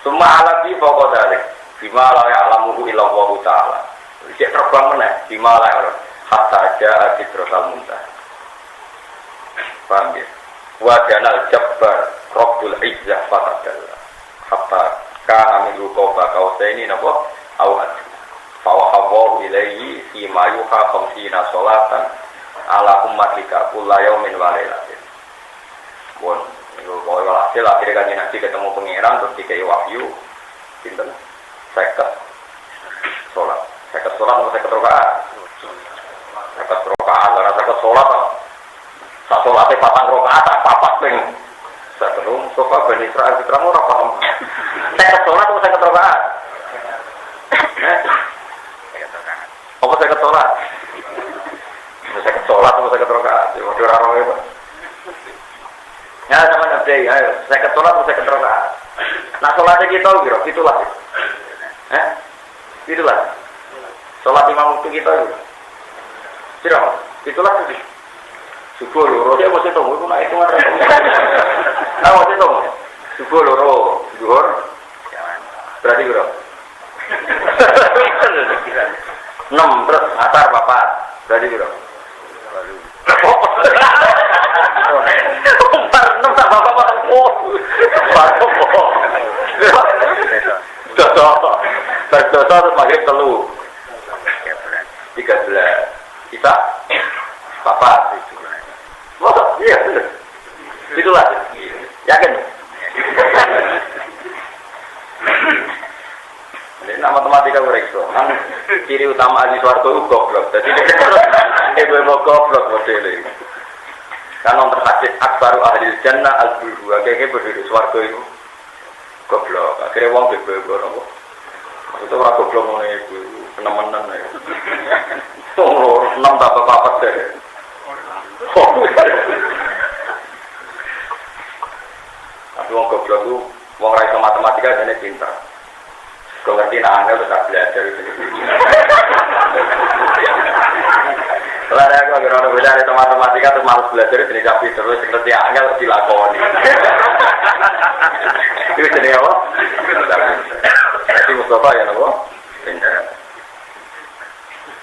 Speaker 1: Semua alabi pokok dari bima la ya'lamuhu illallah ta'ala. Dia terbang mana? Bima la hatta ja'a sidratal muntaha. Paham ya? Wa janal jabbar Rabbul Izzah fatadalla. Hatta kana min luqaba kausaini napa? Awat, fawahawu ilaihi fi mayuha khamsina sholatan ala ummatika kulla yaumin wa lailatin. Bon, itu kalau hasil akhirnya kan nanti ketemu pangeran terus dikai wahyu, pinten, 50 sholat atau 50 rakaat, 50 rakaat, karena 50 sholat, tak sholatnya 4 rakaat, tak papat peng, sebelum sofa Bani Israel kita mau paham, 50 sholat atau 50 rakaat. Apa saya ketolak? Saya ketolak atau saya keterokat? Mau diorang apa? Ya sama nabi, ayo saya ketolak atau saya keterokat? Nah sholatnya kita kira, itulah. Itulah. Sholat imam waktu kita itu. Tidak, itulah sih. Subuh loro, dia masih tunggu itu naik cuma. Nah masih tunggu. Subuh loro, zuhur. Berarti kira. 6 terus asar papat berarti gitu. Umar 6 tak bapak oh. Dosa terus maghrib telu. 13. Kita papat. Masa? Iya benar. Itulah. Yakin? Nah matematika rekso, kan ciri utama ahli swarga itu goblok. Jadi ibu mau goblok modelnya. Kan orang terhadap akbaru ahli jannah al-buru. Kayaknya berdiri swarga itu goblok. Akhirnya wong bebo nopo. Maksudnya ora goblok ngene iku, temen-temen ya. Oh, 6 tambah 4 deh. Tapi wong goblok itu wong ra iso matematika jane pinter. Kok ngerti nang angel tetap belajar itu. Kalau aku agar orang belajar matematika terus malas belajar jenis capi terus ngerti angel dilakoni. Itu jenis apa? Jadi Mustafa ya nopo.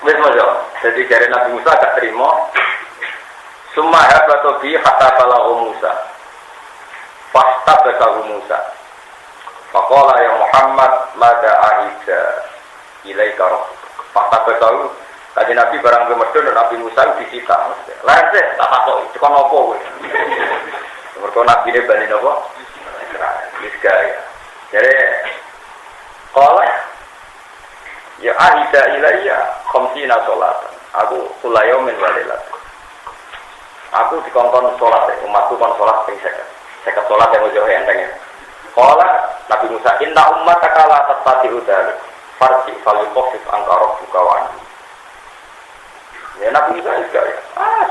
Speaker 1: Wis mojo. Jadi dari Nabi Musa gak terima. Summa habatu bi hatta balagha Musa. Fasta bakahu Musa. Faqala ya Muhammad mada ahida ilaika rabb. Fasta bakahu kaji Nabi barang kemerdun dan Nabi Musa disita. Lain sih, tak takut, itu kan apa gue? Mereka Nabi ini balik apa? Israel, ya. Jadi, kalau ya ahida ilayya khamsina sholatan. Aku kulayomin walilat. Aku dikongkon sholat, umatku kon sholat ping seket sholat yang ujung entengnya. Kalau Nabi Musa, inna ummataka la tastati'u dzalik. Farji falyukhfif anka rabbuka wa anhum. Ya Nabi Musa juga ya.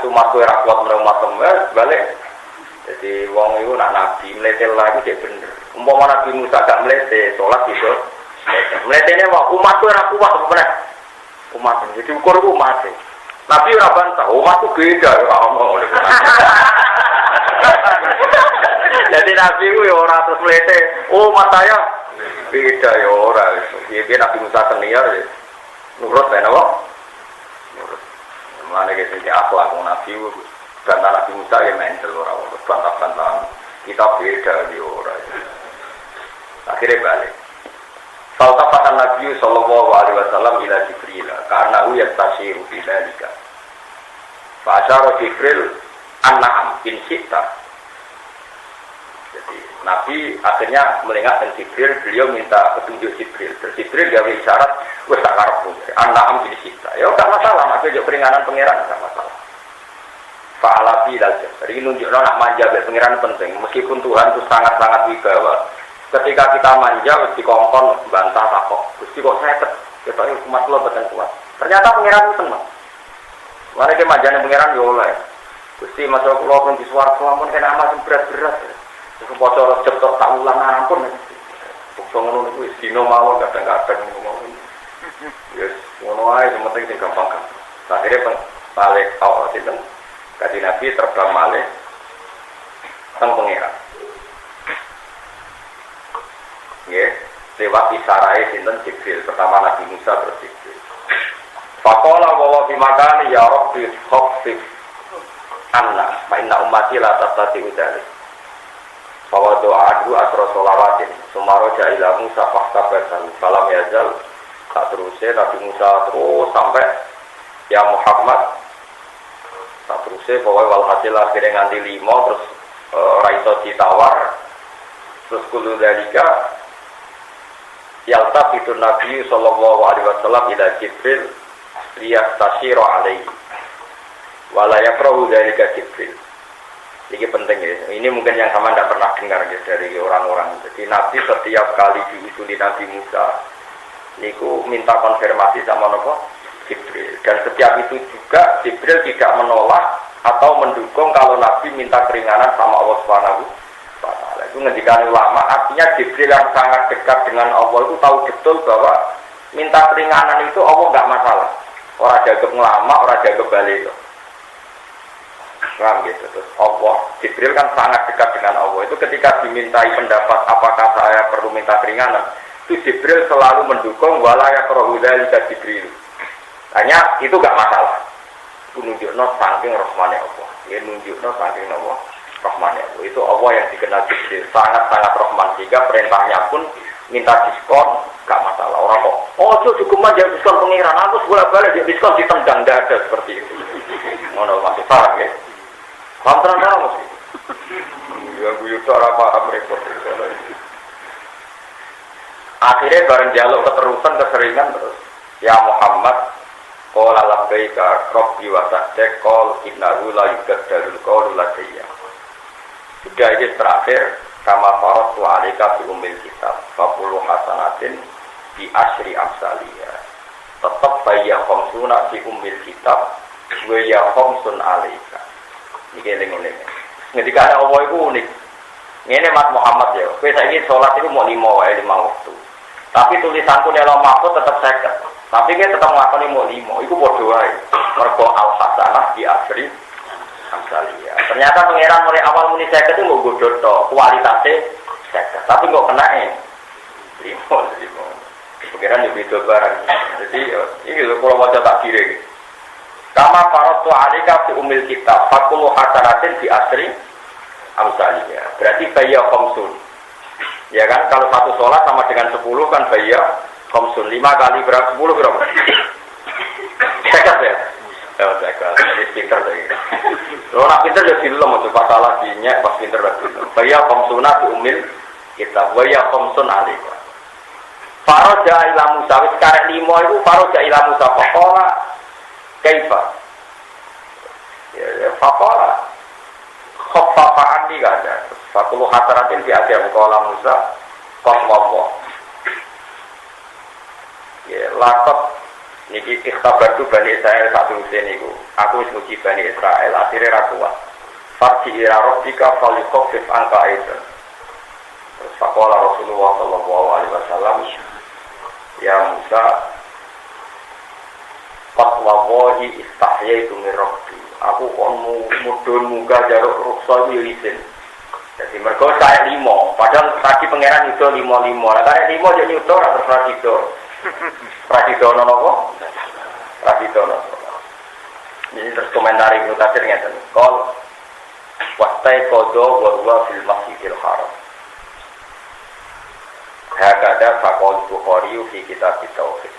Speaker 1: Cuma kue rakwat merumat balik. Jadi wong itu nak Nabi meletel lagi dia bener. Umpama Nabi Musa gak melete, sholat gitu. Meletenya wong umat kue rakwat bener. Umat jadi ukur umat. Nabi ora bantah, umat itu beda ya ngomong oleh. Jadi Nabi itu ya orang terus melete. Umat saya beda ya orang. Dia Nabi Musa senior ya. Nurut ya napa? Mana kita jadi akhlak Nabi, bantah Nabi Musa yang mental orang, bantah kita beda di orang. Akhirnya balik. Faltafatan Nabi Sallallahu Alaihi Wasallam ila Jibril, karena uyat tasyiru bilalika. Fa'asyara Jibril an-na'am in syi'ta. Jadi Nabi akhirnya melengah dengan Jibril, beliau minta petunjuk Jibril. Terus Jibril dia beri syarat, wes tak karepmu, an-na'am in syi'ta. Ya enggak masalah, Nabi juga peringanan pangeran enggak masalah. Fa'alabi lajah. Jadi nunjukno nak manja be pangeran penting, meskipun Tuhan itu sangat-sangat wibawa. Ketika kita manja mesti dikongkon bantah takok. Gusti kok seket, ketoke umat kula boten kuat. Ternyata pangeran itu seneng. Mari ke manjane pangeran yo oleh. Gusti masalah kula pun di swarga ampun kena amal berat-berat. Terus bocor cepet tak ulang ampun. Bukti ngono niku wis dina mawon kadang-kadang ngono. Yes, ngono ae penting sing gampang. Akhirnya balik awal sinten. Kaji Nabi terbang malih teng pangeran. Ya, lewat isarai sinten Jibril pertama Nabi Musa terus Jibril. Faqala wa fi makani ya rabbi khaffif anna fa inna ummati la tastati'u dzalik. Fa wa doa asra sholawatin sumaroja ila Musa fahtabasan salam yazal tak terusé Nabi Musa terus sampai ya Muhammad tak terusé bahwa walhasil akhirnya nganti 5 terus ora iso ditawar terus kulo dalika yalta itu Nabi sallallahu alaihi wasallam ila Jibril liyastasyira alaihi wala yakrahu dzalika Jibril. Ini penting ya. Ini mungkin yang sama tidak pernah dengar ya dari orang-orang. Jadi Nabi setiap kali diusuli Nabi Musa niku minta konfirmasi sama Jibril. Dan setiap itu juga Jibril tidak menolak atau mendukung kalau Nabi minta keringanan sama Allah Subhanahu wa taala. Itu ngendikan ulama, artinya Jibril yang sangat dekat dengan Allah itu tahu betul bahwa minta keringanan itu Allah enggak masalah. Orang jaga ngelama, orang jaga balik itu. Paham gitu. Terus Allah, Jibril kan sangat dekat dengan Allah. Itu ketika dimintai pendapat apakah saya perlu minta keringanan, itu Jibril selalu mendukung wala yakrahu dzalika Jibril. Hanya itu enggak masalah. Nunjukno saking rahmane Allah. Ya nunjukno saking Allah rahmane Allah. Itu Allah yang dikenal Jibril sangat-sangat rahman sehingga perintahnya pun minta diskon enggak masalah. Orang kok ojo cukup aja diskon pengiran, aku bolak-balik dia diskon ditendang enggak ada seperti itu. Ngono masih paham ya? Paham terang mesti. Ya guyu ora paham repot. Akhirnya bareng jaluk keterusan keseringan terus. Ya Muhammad qala labbaika rabbi wa sa'dak qul innahu la yuqaddarul qawlu ladayya. Sudah ini terakhir kama faratu alika fi umil kitab faqulu hasanatin bi asyri amsaliyah tetap bayya khamsuna fi umil kitab wa ya khamsun alika iki eling-eling ngendikane Allah iku unik ngene Mas Muhammad ya kowe saiki salat iku mau 5 wae 5 waktu tapi tulisanku nek lo mahfud tetep 50 tapi kita tetap nglakoni mau 5 iku padha wae mergo al hasanah bi asyri amsaliyah. Ternyata pangeran mulai awal muni 50 itu mau godhot to, kualitasnya 50. Tapi kok kenae 5. Pangeran yo beda barang. Jadi iki lho kula maca takdire iki. Kama faratu alika fi umil kitab, faqulu hasanatin fi asri amsaliyah. Berarti bayya khamsun. Ya kan kalau satu sholat sama dengan 10 kan bayya khamsun. 5 kali berapa 10 berapa? 50 ya. Ya zakat, jadi pinter lagi. Kalau nak pinter jadi film, coba salah dinyak pas pinter lagi. Bayar komsuna diumil kita, bayar komsun alih. Faroja ila Musa, wis karek 5 itu faroja ila Musa fakola, kaifa. Ya fakola, khofafaan di ada. Fakulu hasaratin di akhir fakola Musa, kosmopo. Ya lakot. Niki ikhtabatu Bani Israel satu usia niku. Aku wis nguji Bani Israel akhirnya ra kuat. Farji ila rabbika falikofif angka aidan. Terus faqala Rasulullah sallallahu alaihi wasallam, ya Musa, fatwallahi istahyaitu min rabbi. Aku kon mudhun munggah jaruk ruksa iki izin. Jadi mergo saya 5, padahal tadi pangeran itu 5. Lah karek 5 yo nyuto ora terus itu. Pradidono nopo? Pradidono. Ini terus komentar Ibnu Katsir ngeten. Qol wastai qada wa huwa fil masjidil haram. Hakada faqal Bukhari fi kitab tauhid.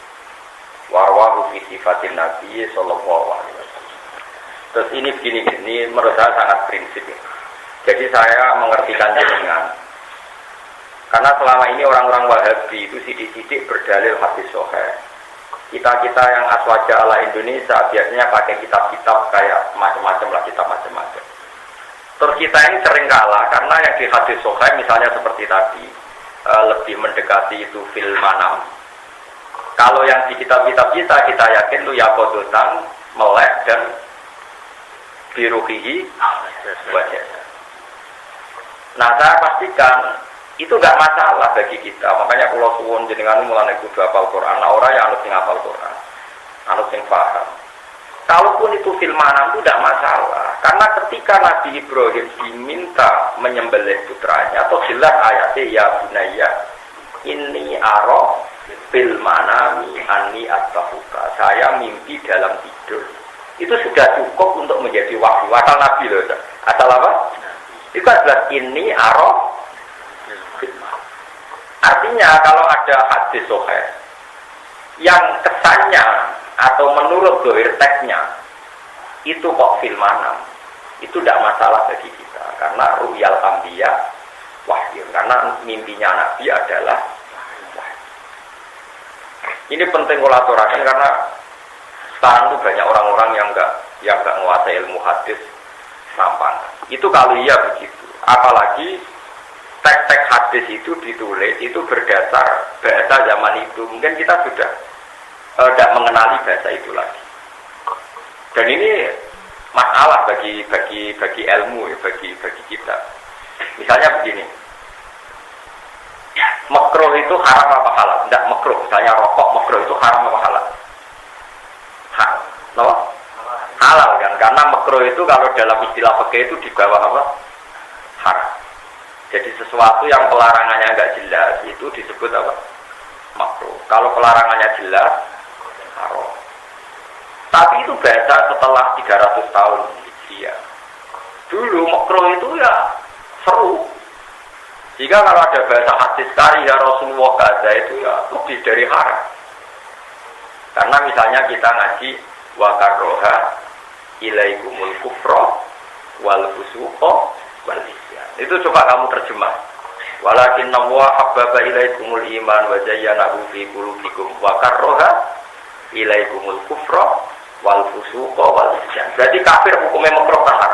Speaker 1: Wa rawahu fi sifatin Nabi sallallahu alaihi wasallam. Terus ini begini menurut saya sangat prinsip. Jadi saya mengertikan jenengan. Karena selama ini orang-orang Wahabi itu sidik-sidik berdalil hadis sahih. Kita yang aswaja ala Indonesia biasanya pakai kitab-kitab kayak macam-macam lah, kitab macam-macam. Terus kita ini sering kalah karena yang di hadis sahih misalnya seperti tadi lebih mendekati itu fil manam. Kalau yang di kitab-kitab kita yakin itu yakodotan, melek dan biruhihi wajah. Nah saya pastikan itu enggak masalah bagi kita. Makanya kalau suwun jenengan mulane kudu hafal Quran, nah ora ya anut sing hafal Quran. Anut sing paham. Kalaupun itu fil manam itu tidak masalah. Karena ketika Nabi Ibrahim diminta menyembelih putranya, atau jelas ayatnya ya bunayya inni ara fil manami anni attahuka. Saya mimpi dalam tidur. Itu sudah cukup untuk menjadi wahyu. Asal Nabi loh. Asal apa? Itu adalah ini ara. Artinya kalau ada hadis sahih yang kesannya atau menurut dohir teksnya itu kok fil manam, itu tidak masalah bagi kita karena ru'yal anbiya wahyu, karena mimpinya Nabi adalah wahyu. Ini penting kalau aturakan karena sekarang itu banyak orang-orang yang enggak menguasai ilmu hadis rampangan. Itu kalau iya begitu, apalagi teks-teks hadis itu ditulis itu berdasar bahasa zaman itu. Mungkin kita sudah tidak mengenali bahasa itu lagi. Dan ini masalah bagi ilmu, bagi kita. Misalnya begini, makruh itu haram apa halal? Tidak makruh. Misalnya rokok makruh itu haram apa halal? Halal kan? Karena makruh itu kalau dalam istilah fikih itu di bawah apa? Haram. Jadi sesuatu yang pelarangannya enggak jelas itu disebut apa? Makruh. Kalau pelarangannya jelas, haram. Tapi itu bahasa setelah 300 tahun Hijriah. Dulu makruh itu ya seru. Jika kalau ada bahasa hadis karya Rasulullah kaza itu ya lebih dari haram. Karena misalnya kita ngaji wa karroha ilaikumul kufra wal fusuqa wal isyan. Itu coba kamu terjemah. Walakinna wa habbaba ilaikumul iman wa zayyanahu fi qulubikum wa karroha ilaikumul kufra wal fusuqa wal isyan. Jadi kafir hukumnya makruh haram.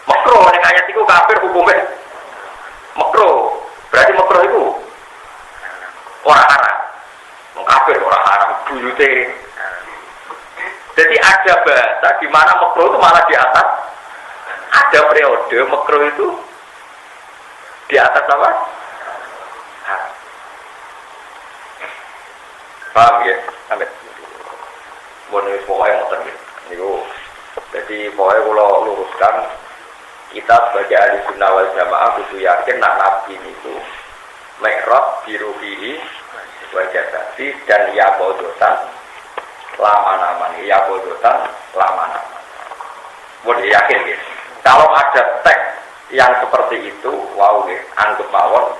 Speaker 1: Makruh nek ayat iku kafir hukumnya makruh itu orang haram. Kafir orang haram buyute. Jadi ada bahasa di mana makruh itu malah di atas. Ada periode makruh itu di atas apa? Haram. Paham ya? Amin. Bonus pokoknya ngoten niku. Jadi pokoknya kalau luruskan kita sebagai ahli sunnah wal jamaah kudu yakin nak nabi itu mi'raj biruhihi wa jasadi dan yabodotan lama-lama yabodotan lama-lama. Boleh yakin gitu. Kalau ada teks yang seperti itu, wow, anggap mawon,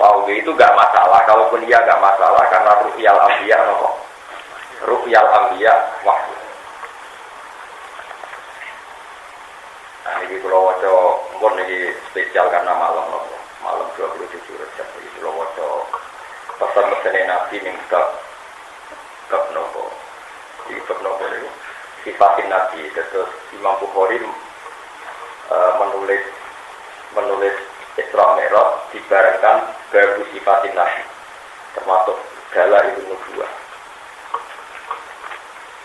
Speaker 1: wow, itu gak masalah. Kalaupun iya gak masalah karena ru'yal anbiya apa? Ru'yal anbiya wahyu. Nah, ini kalau waca pun ini spesial karena malam 27 Rejab ini kalau waca pesan-pesan Nabi yang ke nopo itu sifatin Nabi. Terus Imam Bukhari menulis Isra Mi'raj dibarengkan babu sifatin Nabi termasuk Dala Ibnu Nubuwah.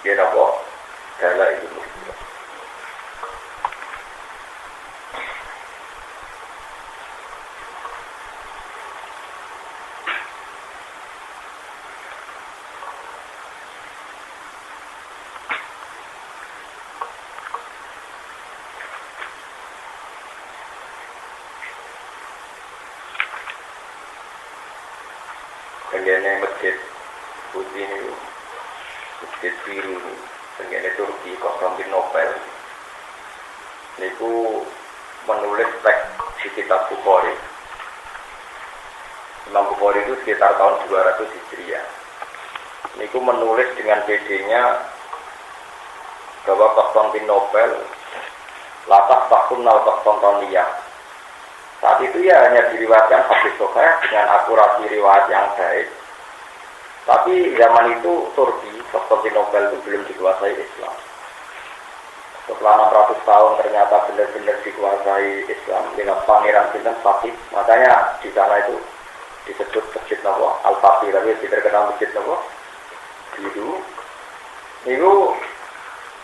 Speaker 1: Dia nopo Dala Ibnu Nubuwah. Tenggene masjid putih ini, masjid biru ini, tenggene Turki, Konstantinopel. Niku menulis teks di kitab Bukhari. Imam Bukhari itu sekitar tahun 200 Hijriah. Niku menulis dengan PD-nya bahwa Konstantinopel latak takunal Konstantiniyah. Saat itu ya hanya diriwayatkan hadis sahih dengan akurasi riwayat yang baik. Tapi zaman itu Turki, Konstantinopel itu belum dikuasai Islam. Setelah 600 tahun ternyata benar-benar dikuasai Islam dengan Pangeran Sultan Fatih. Makanya di sana itu disebut Masjid Nabawi Al-Fatih, tapi terkenal Masjid Nabawi biru. Itu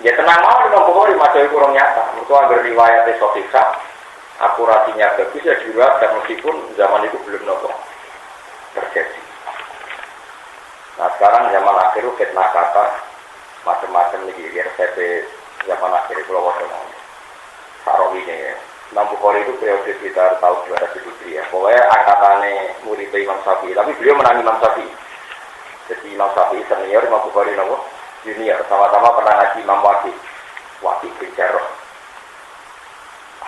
Speaker 1: ya tenang mau Imam Bukhari masih kurang nyata. Mereka agar riwayatnya sahih, akurasinya bagus ya juga, dan meskipun zaman itu belum nopo terjadi. Nah sekarang zaman akhir fitnah kata macam-macam nih RCP zaman akhir Pulau Wadon Sarawi ini ya. Imam Bukhari itu periode sekitar tahun 200 Hijriah. Pokoknya angkatannya murid Imam Syafi'i, tapi beliau menang Imam Syafi'i. Jadi Imam Syafi'i senior, Imam Bukhari nopo junior, sama-sama pernah ngaji Imam Waqi bin Jarrah.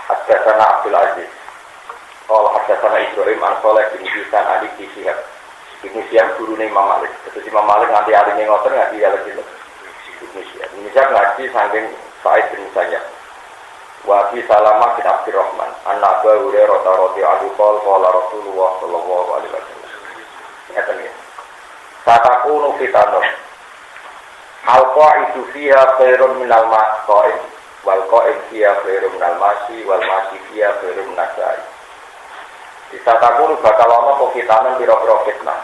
Speaker 1: Haddatsana Abdul Aziz. Qala haddatsana Ibrahim an Shalih bin Hisan Ali bin Syihab. Ibnu Syihab gurune Imam Malik. Terus Imam Malik nganti aline ngoten ngaji kali itu. Ibnu Syihab ngaji saking Sa'id bin Musayyab. Wa bi Salamah bin Abdurrahman. An-Nabi Hurairah radhiyallahu anhu qala Rasulullah sallallahu alaihi wasallam. Ngaten ya. Fatakunu fitanun. Al-qa'idu fiha khairun minal maqa'id. Wal qa'im fiya khairum minal masyi wal masyi fiya khairum minal sa'i. Disatakun bakal ana apa fitanan pira-pira fitnah.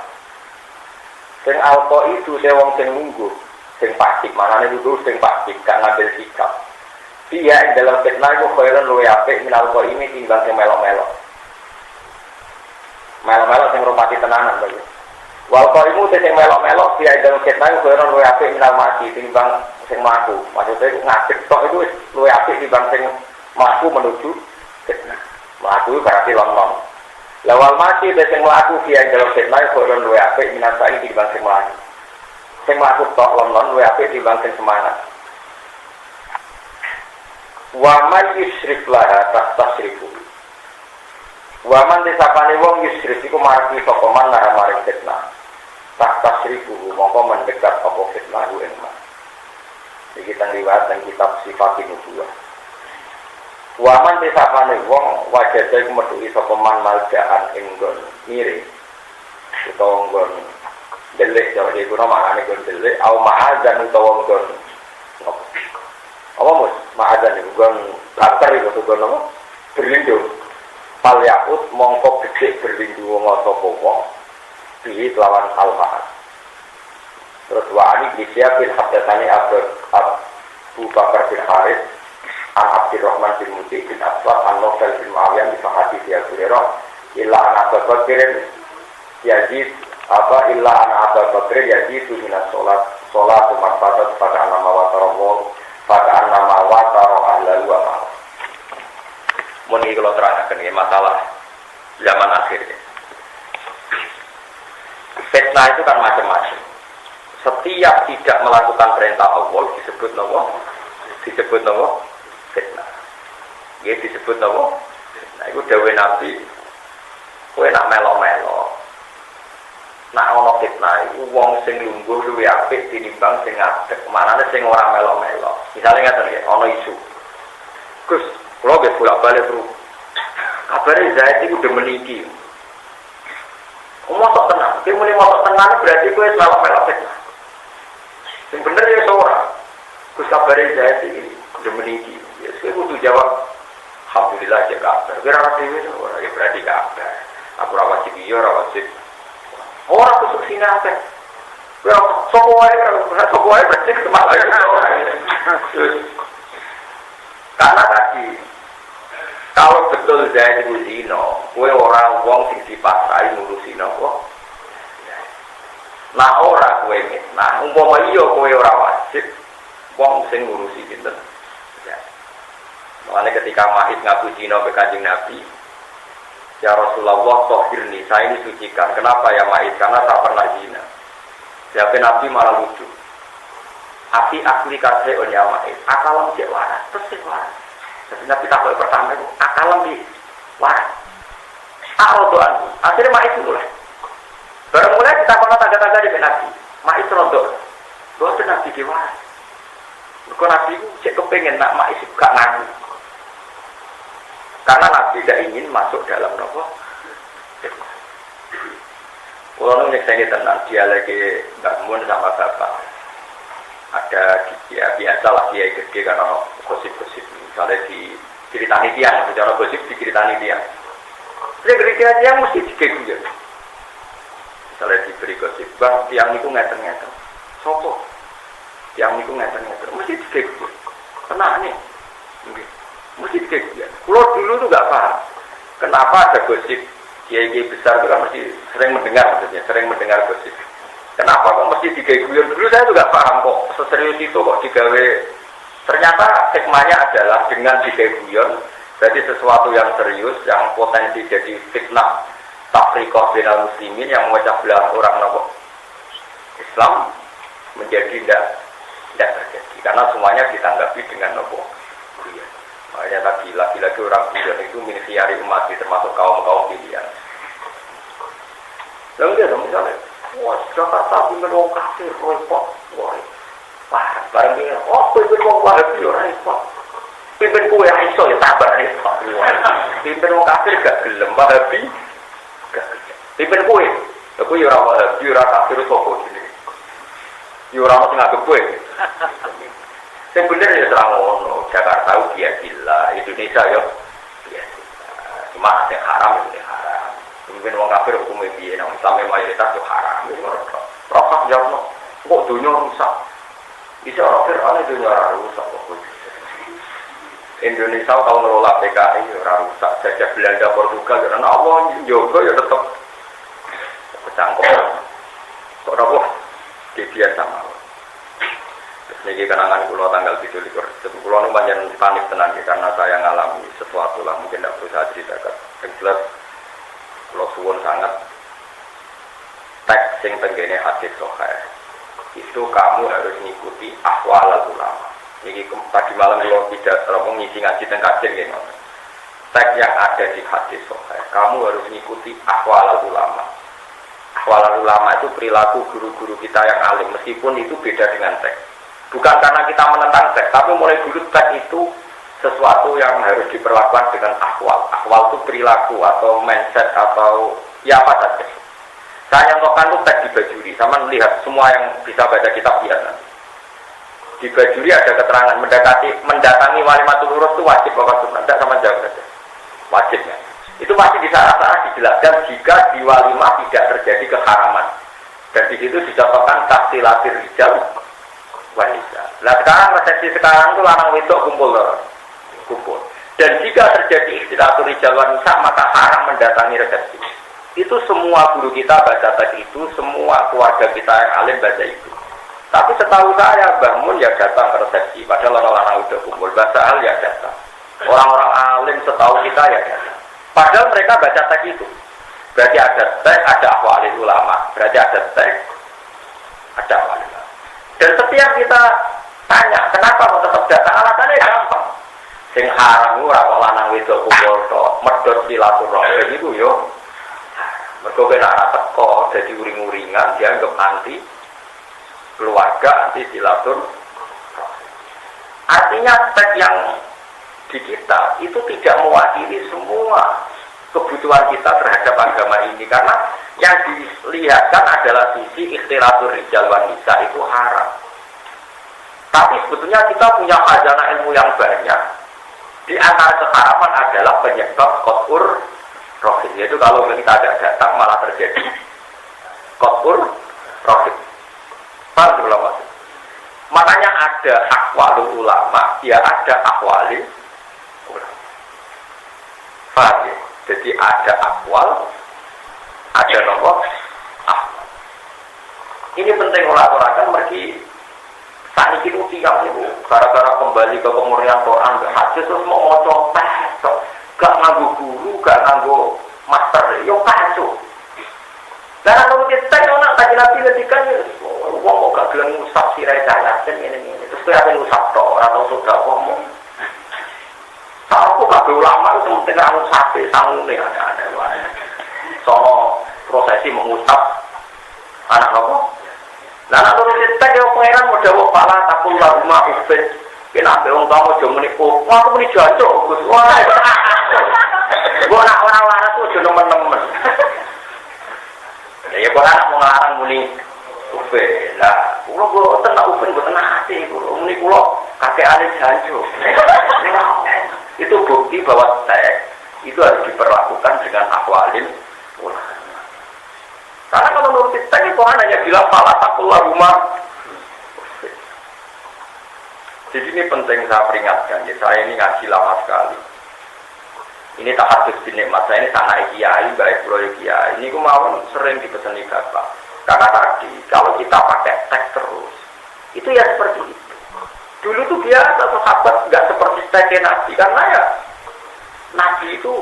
Speaker 1: Sing alqa itu wong sing lungguh, sing pasik, manane lungguh sing pasik gak ngambil sikap. Dia ing dalam fitnah iku khairun luwe apik minal qa'imi timbang sing melok-melok. Melok-melok sing ngropati tenanan lho. Wal qaimu sing melok-melok dia ing dalam fitnah iku khairun luwe apik minal masyi timbang sing mlaku. Maksudnya ngadeg tok itu wis luwih apik timbang sing mlaku menuju fitnah. Mlaku berarti lon-lon. Lawal masih sing mlaku dia dalam fitnah kok luwih apik minasai timbang sing mlaku. Sing mlaku tok lon-lon luwih apik timbang sing semangat. Wa man yusrif laha tasrifu. Wa man disapane wong yusrif iku marang sapa man lara maring fitnah. Tasrifu mongko mendekat apa fitnah ku ing man. Iki teng riwayat teng kitab Sifatin Nubuwah. Waman desapane wong wajah iku metuki sapa man maljaan ing nggon miring utawa nggon delik jare iku makane nggon delik au ma'adzan utawa nggon apa mus ma'adzan iku nggon banter iku nggon apa berlindung fal yakut mongko gede berlindung sapa wong bihi lawan al-mahar. Terus wa ani bisya bin hadatsani Abu Bakar bin Harith an Abdurrahman bin Muti bin Aswad an Nufal bin Muawiyah bi hadis ya Hurairah illa an Abu Bakr yazid illa an Abu Bakr yazid min salat marfatat pada nama wa tarawih pada nama wa tarawih ahla wa ma. Mun iki kalau terangkan masalah zaman akhir. Fitnah itu kan macam-macam. Setiap tidak melakukan perintah Allah disebut nama, fitnah. Dia disebut nama. Nah, itu dawuh Nabi. Kowe nak melo-melo. Nak ana fitnah iku wong sing lungguh luwih apik tinimbang sing ngadeg. Manane sing ora melo-melo. Misale ngaten nggih, ana isu. Gus, kula nggih bolak-balik terus. Kabare Zaid iku udah meniki. Mosok tenang, dia mulai mosok tenang berarti gue selalu melok fitnah. Yang bener ya seorang, gue kabarin Zaid ini udah meninggi. Ya, saya butuh jawab, alhamdulillah aja kabar. Gue rawat dewi, orang yang berarti kabar. Aku rawat cibiyo, rawat cip. Orang kusuk sini apa? Gue sopoai berarti kemalah. Karena tadi, kalau betul Zaid itu zino, kue orang wong sing dipasrai ngurusi nopo. Nah ora kue mitnah, umpama iya kue ora wajib, wong sing ngurusi pinten. Ya. Makanya ketika Mahid ngaku zino ke Kanjeng Nabi, ya Rasulullah tohirni, saya ini sucikan. Kenapa ya Mahid? Karena tak pernah zina. Siapa Nabi malah lucu. Api akli kasih on ya Mahid, akalam cek waras, terus waras. Nabi takut pertama itu akalam di waras. Arodoan, akhirnya Ma'is mulai. Baru mulai kita kono tanda-tanda di Nabi. Ma'is rodok. Doa itu Nabi di waras. Mereka Nabi itu cek kepengen nak Ma'is itu gak ngaku. Karena Nabi tidak ingin masuk dalam nopo. Kalau nyeksengi tenang, dia lagi bangun sama bapak. Ada ya biasalah dia gede karena gosip-gosip. Misalnya diceritani tiang, secara gosip diceritani tiang. Dia kira-kira tiang mesti dikeguyon. Misalnya diberi gosip, bang tiang itu ngeten-ngeten. Sopo? Tiang itu ngeten-ngeten. Mesti dikeguyon. Kena nih. Mesti dikeguyon. Kalau dulu tuh gak paham. Kenapa ada gosip? Kiai-kiai besar itu kan mesti sering mendengar maksudnya, sering mendengar gosip. Kenapa kok mesti digawe? Dulu saya juga paham kok seserius itu kok digawe. Ternyata hikmahnya adalah dengan digawe jadi sesuatu yang serius, yang potensi jadi fitnah tafriqah bainal muslimin yang memecah belah orang nopo Islam menjadi tidak terjadi karena semuanya ditanggapi dengan nopo guyon. Makanya tadi lagi-lagi orang guyon itu minisiari umat termasuk kaum pilihan. Lalu dia misalnya wah, Jakarta pimpin wong kafir, repot. Wah, barang ini, pimpin wong wahabi, repot. Pimpin kue iso ya sabar, repot. Pimpin wong kafir gak gelem, wahabi gak gelem. Pimpin kue, aku ya orang wahabi, orang kafir, sopo gini. Ya orang masih ngagep kue. Yang bener ya terang ngono, Jakarta dia gila, Indonesia ya biasa. Cuma ada haram, itu haram. Mungkin orang kafir hukumnya biaya, yang Islamnya mayoritas itu haram. Rokok jauh, kok dunia rusak. Bisa orang Fir'aun dunia rusak. Indonesia kalau ngelola PKI, orang rusak. Jajah Belanda, Portugal, karena Allah juga ya tetap kecangkok. Kok apa? Dia sama. Ini kenangan pulau tanggal 17. Pulau ini banyak panik tenang karena saya ngalami sesuatu lah. Mungkin tidak perlu saya ceritakan. Yang jelas kalau suwun sangat teks yang tenggene hadis sahih itu kamu harus mengikuti ahwal ulama. Ini tadi malam kalau tidak terlalu ngisi ngaji dan kajian gitu. Teks yang ada di hadis sahih kamu harus mengikuti ahwal ulama. Ahwal ulama itu perilaku guru-guru kita yang alim meskipun itu beda dengan teks. Bukan karena kita menentang teks, tapi mulai dulu teks itu sesuatu yang harus diperlakukan dengan ahwal. Ahwal itu perilaku atau mindset atau ya apa saja. Saya contohkan itu teks di Bajuri, sama melihat semua yang bisa baca kitab lihat nanti. Di Bajuri ada keterangan mendatangi walimatul urus itu wajib apa sunnah, tidak sama jawab saja. Wajibnya. Itu masih di sana-sana dijelaskan jika di walimah tidak terjadi keharaman. Dan di situ dicontohkan tahsilatir rijal wanita. Nah sekarang resepsi sekarang itu lanang wedok kumpul. Dan jika terjadi ikhtilatul rijal wanita maka haram mendatangi resepsi. Itu semua guru kita baca tadi itu, semua keluarga kita yang alim baca itu. Tapi setahu saya Mbah Mun ya datang ke resepsi, padahal orang-orang udah kumpul. Bahasa hal ya datang. Orang-orang alim setahu kita ya datang. Padahal mereka baca teks itu. Berarti ada teks, ada ahwalil ulama. Berarti ada teks, ada ahwalil ulama. Dan setiap kita tanya, kenapa mau tetap datang? Alasannya gampang. Sing haram ora kok lanang wedok kumpul tok, medhot silaturahmi itu yo. Mergo kena ora teko dadi uring-uringan dianggap anti keluarga, anti silaturahmi. Artinya teks yang di kita itu tidak mewakili semua kebutuhan kita terhadap agama ini, karena yang dilihatkan adalah sisi ikhtilatur rijal wanita itu haram. Tapi sebetulnya kita punya khazanah ilmu yang banyak. Di antara keharaman adalah penyebab qat'ur rahim, yaitu kalau kita ada datang malah terjadi qat'ur rahim. Paham belum maksud? Makanya ada aqwalul ulama, ya ada aqwalil ulama. Paham ya? Jadi ada akwal, ada nomor ahwal. Ini penting orang-orang pergi saat ini tiang itu gara-gara kembali ke pemurnian Quran, hadis terus mau ngocok pesok, gak nganggu guru, gak nganggu master, yo kacau. Dan kalau kita nak kaji nabi ngedikan, uang kok gak bilang ngusap sirai jalan ini, terus kelihatan ngusap toh atau sudah ngomong. Aku gak ulama itu mesti nganggu sapi, sanggung nih ada. Soal prosesi mengusap anak nopo. Nah, kalau kita yang pengeran mau jawab pala takul rumah ufit, kenapa orang kamu jauh menipu? Wah, aku meni jancok, Gus. Wah, gua nak orang larat tuh jono temen. Ya, gua anak mau ngelarang muni ufit. Lah, gua tenang ufit, gua tenang hati, gua muni pulau kakek alih jancok. Itu bukti bahwa teks itu harus diperlakukan dengan akwalin ulama. Karena kalau menurut teks itu hanya bilang pala takul rumah. Jadi ini penting saya peringatkan, ya, saya ini ngaji lama sekali. Ini tak hadis binikmat, saya ini sana kiai, baik proyek kiai. Ini kemauan sering dipeseni bapak. Karena tadi, kalau kita pakai teks terus, itu ya seperti itu. Dulu tuh biasa, sahabat nggak seperti teksnya Nabi. Karena ya, Nabi itu,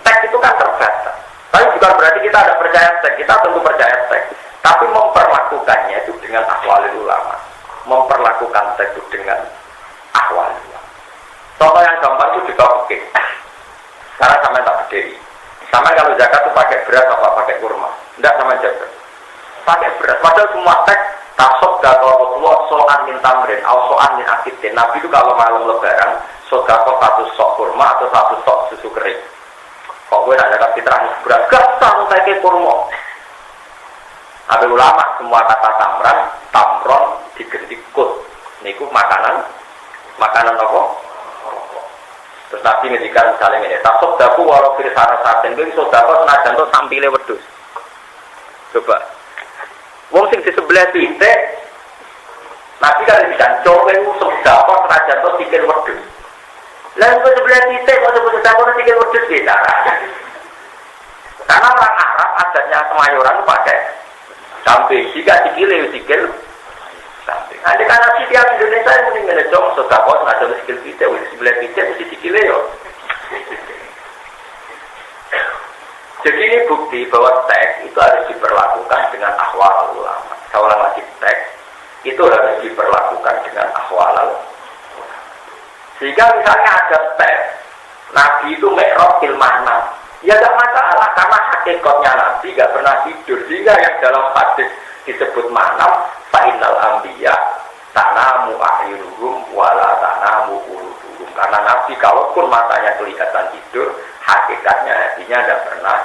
Speaker 1: teks itu kan terbatas. Tapi bukan berarti kita ada percaya teks, kita tentu percaya teks. Tapi memperlakukannya itu dengan ahwalil ulama. Memperlakukan teks itu dengan ahwal. Contoh yang gampang itu juga oke. Karena sama tak berdiri. Sama kalau zakat itu pakai beras apa pakai kurma? Tidak sama zakat. Pakai beras. Padahal semua teks tasok atau Rasulullah soan min tamrin, atau soan min akidin. Nabi itu kalau malam lebaran, sodako satu sok kurma atau satu sok susu kering. Kok gue nak zakat fitrah beras? Gak tahu pakai kurma. Habis ulama semua kata tamron diganti kut. Niku makanan apa? Terus Nabi ngendikan misalnya ini, tasok daku walau firsana saten, itu sodako senajan itu sampile wedus. Coba, wong sing di sebelah titik, Nabi kan bisa coba itu sodako senajan itu sikil wedus. Lalu ke sebelah titik, kalau sodako itu sikil wedus beda. Karena orang Arab adatnya Kemayoran pakai samping, jika sikil samping. Nanti karena si tiap Indonesia yang mending ngelejong sodako ada skill kita, sebelah kita mesti sikile yo. Jadi ini bukti bahwa teks itu harus diperlakukan dengan ahwal ulama. Saya ulang lagi, teks itu harus diperlakukan dengan ahwal ulama. Sehingga misalnya ada teks Nabi itu mi'raj fil manam, ya tidak masalah karena hakikatnya Nabi tidak pernah tidur. Sehingga yang dalam hadis disebut manam fa'inal anbiya tanamu akhiruhum wala tanamu uluhum. Karena Nabi kalaupun matanya kelihatan tidur, hakikatnya hatinya tidak pernah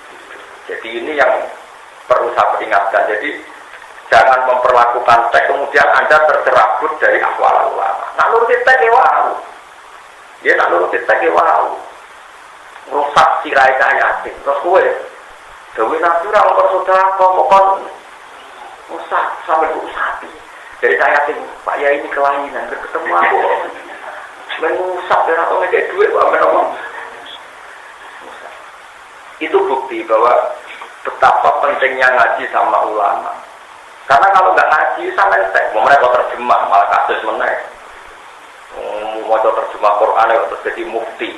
Speaker 1: tidur. Jadi ini yang perlu saya peringatkan. Jadi jangan memperlakukan teks kemudian Anda tercerabut dari ahwal ulama. Nak nurutin teks wow. Ya nak nurutin teks wow. rusak sirai yatim. Terus kowe dewe nabi ora ngkon sedekah mokon rusak sampai sapi. Dari yatim, Pak Yai ini kelainan ketemu aku. Menusak dan atau ngekek duit kok menolong. Itu bukti bahwa betapa pentingnya ngaji sama ulama. Karena kalau nggak ngaji sama entek, mau mereka terjemah malah kasus menaik. Mau terjemah Quran terus jadi mufti.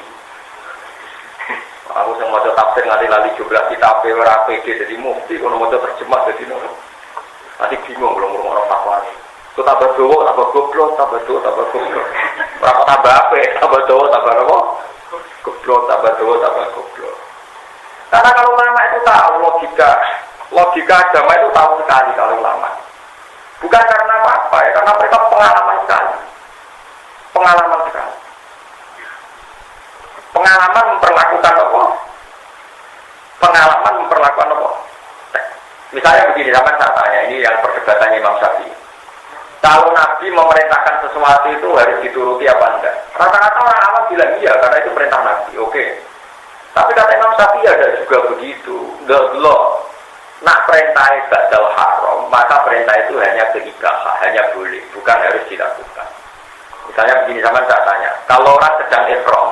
Speaker 1: Aku yang mau tafsir ngali jumlah kitab ora pede jadi mufti, kalau mau terjemah jadi nono. Nanti bingung belum orang fatwa. Itu tambah doa, tambah goblok, tambah doa, tambah goblok. Berapa tambah apa? Tambah doa, tambah apa? Goblok, tambah doa, tambah goblok. Karena kalau ulama itu tahu logika agama itu tahu sekali kalau ulama. Bukan karena apa ya, karena mereka pengalaman sekali. Pengalaman sekali. Pengalaman memperlakukan apa? Pengalaman memperlakukan apa? Misalnya begini, zaman saya tanya, ini yang perdebatannya Imam Syafi'i. Kalau Nabi memerintahkan sesuatu itu harus dituruti apa enggak? Rata-rata orang awam bilang iya, karena itu perintah Nabi, oke. Tapi kata Imam Syafi'i ada juga begitu. Enggak belum. Nak perintah badal haram, maka perintah itu hanya keibahah, hanya boleh, bukan harus dilakukan. Misalnya begini, zaman saya tanya, kalau orang sedang ihram,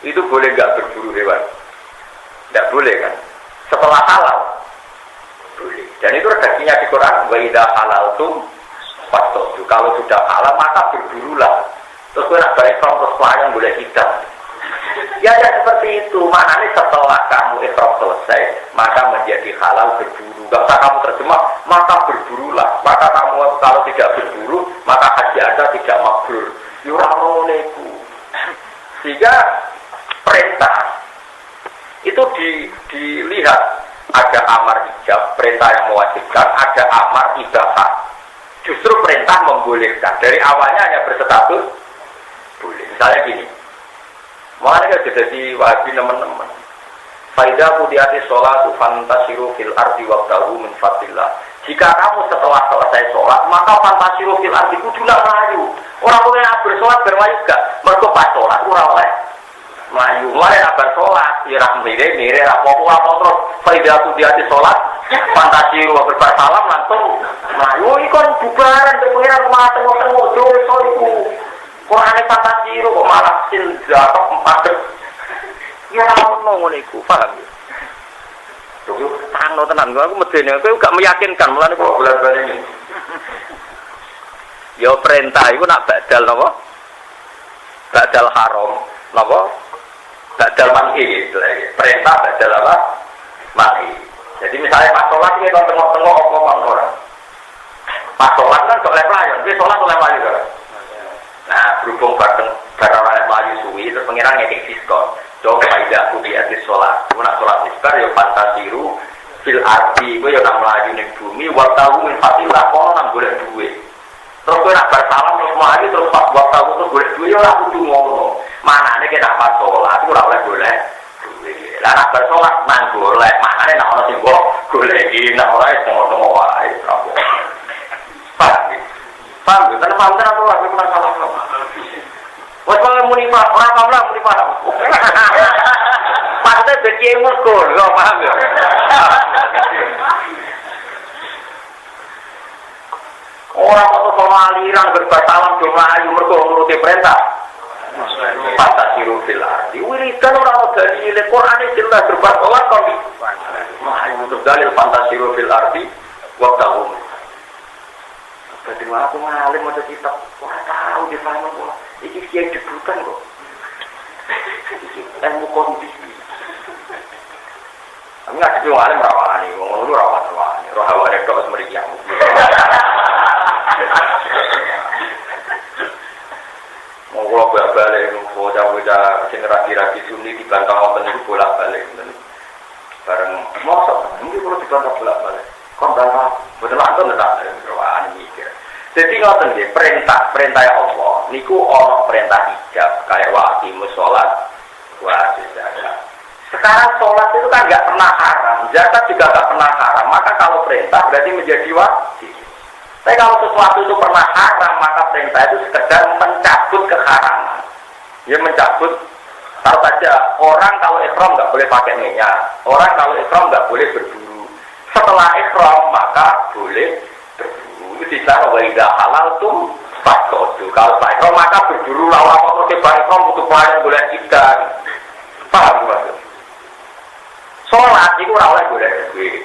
Speaker 1: itu boleh enggak berburu hewan? Enggak boleh kan? Setelah halal, boleh. Dan itu redaksinya di Quran, wa idza halaltum fastadu. Kalau sudah halal maka berburulah. Terus gue nak balik terus pelayan boleh hitam. Ya seperti itu. Maknanya setelah kamu ihram selesai maka menjadi halal berburu. Gak usah kamu terjemah maka berburulah. Maka kamu kalau tidak berburu maka haji Anda tidak mabrur. Yuramoneku. Sehingga perintah itu dilihat ada amar ijab, perintah yang mewajibkan, ada amar ibahah. Justru perintah membolehkan. Dari awalnya hanya berstatus boleh. Misalnya gini, makanya jadi wajib teman-teman. Faidah kudiati sholatu fantasiru fil ardi wabtahu min fadillah. Jika kamu setelah selesai sholat, maka fantasiru fil ardi kudulah melayu. Orang boleh bersolat bermelayu gak? Mereka pas sholat, orang oleh melayu. Mulai abar sholat, irah mire, rapopo terus. Faidah kudiati sholat, fantasiru bersalam langsung melayu. Ikon bubaran, berpengiran rumah tengok-tengok, dosa itu. Qur'ane fantasiru kok malah silzatok empat. Ya ngomong niku, paham ya? Tuh, tangno tenan aku medene kowe gak meyakinkan mulane kok bola-bali ini. Ya perintah iku nak badal napa? Badal haram, napa? Badal manhi gitu. Perintah badal apa? Manhi. Jadi misalnya pas sholat ini kan tengok-tengok apa ora. Pas sholat kan kok leplayon, wis sholat oleh mlayu kan. Nah, berhubung bareng oleh mlayu suwi terus pengiran ngekek diskon. Coba tidak aku di atas sholat. Cuma nak sholat isbar ya fantasiru fil ardi. Gue ya nak melaju di bumi. Waktu min fatilah kono nak boleh duit. Terus gue nak bersalam terus melaju terus waktu terus boleh duit. Ya aku tuh ngono. Mana nih kita pas sholat? Gue boleh duit. Lah nak bersolat nang boleh. Mana nih nak orang singgung boleh ini nak orang tengok-tengok wae. Paham? Paham? Karena paham kan aku lagi pernah salah sama. Wah, munifah, orang paham lah munifah. Pasti beki mukul, kau paham ya? Orang atau sama aliran berbasalam cuma ayu mereka menuruti perintah. Fantasiru fil ardi. Wiridan orang dari Quran ini jelas berbasalam kau di. Ayu untuk dalil fantasiru fil ardi. Waktu berarti aku ngalim macam kitab. Wah tahu di sana kok. Iki kiai debutan kok. Ilmu kondisi. Kami nggak jadi ngalim rawani. Ngomong dulu rawani. Rohawane tok semriki aku. Mau kalau balik, bocah-bocah generasi Sunni dibantah orang itu bolak-balik. Bareng mosok, ini perlu dibantah bolak-balik. Kondangan, betul anton tak ada mikir. Jadi ngoten nggih, perintah Allah niku ana perintah ijab kayak waqimus sholat wa zakat. Sekarang sholat itu kan enggak pernah haram, zakat juga enggak pernah haram. Maka kalau perintah berarti menjadi wajib. Tapi kalau sesuatu itu pernah haram, maka perintah itu sekedar mencabut keharaman. Ya mencabut Taruh saja, orang kalau ihram nggak boleh pakai minyak, orang kalau ihram nggak boleh berburu. Setelah ihram maka boleh berburu. Itu disana wa idza halaltum fastadu. Kalau setelah ihram maka berburu lawan apa coba ihram butuh barang boleh ikan. Paham maksud? Sholat itu ora oleh boleh duit.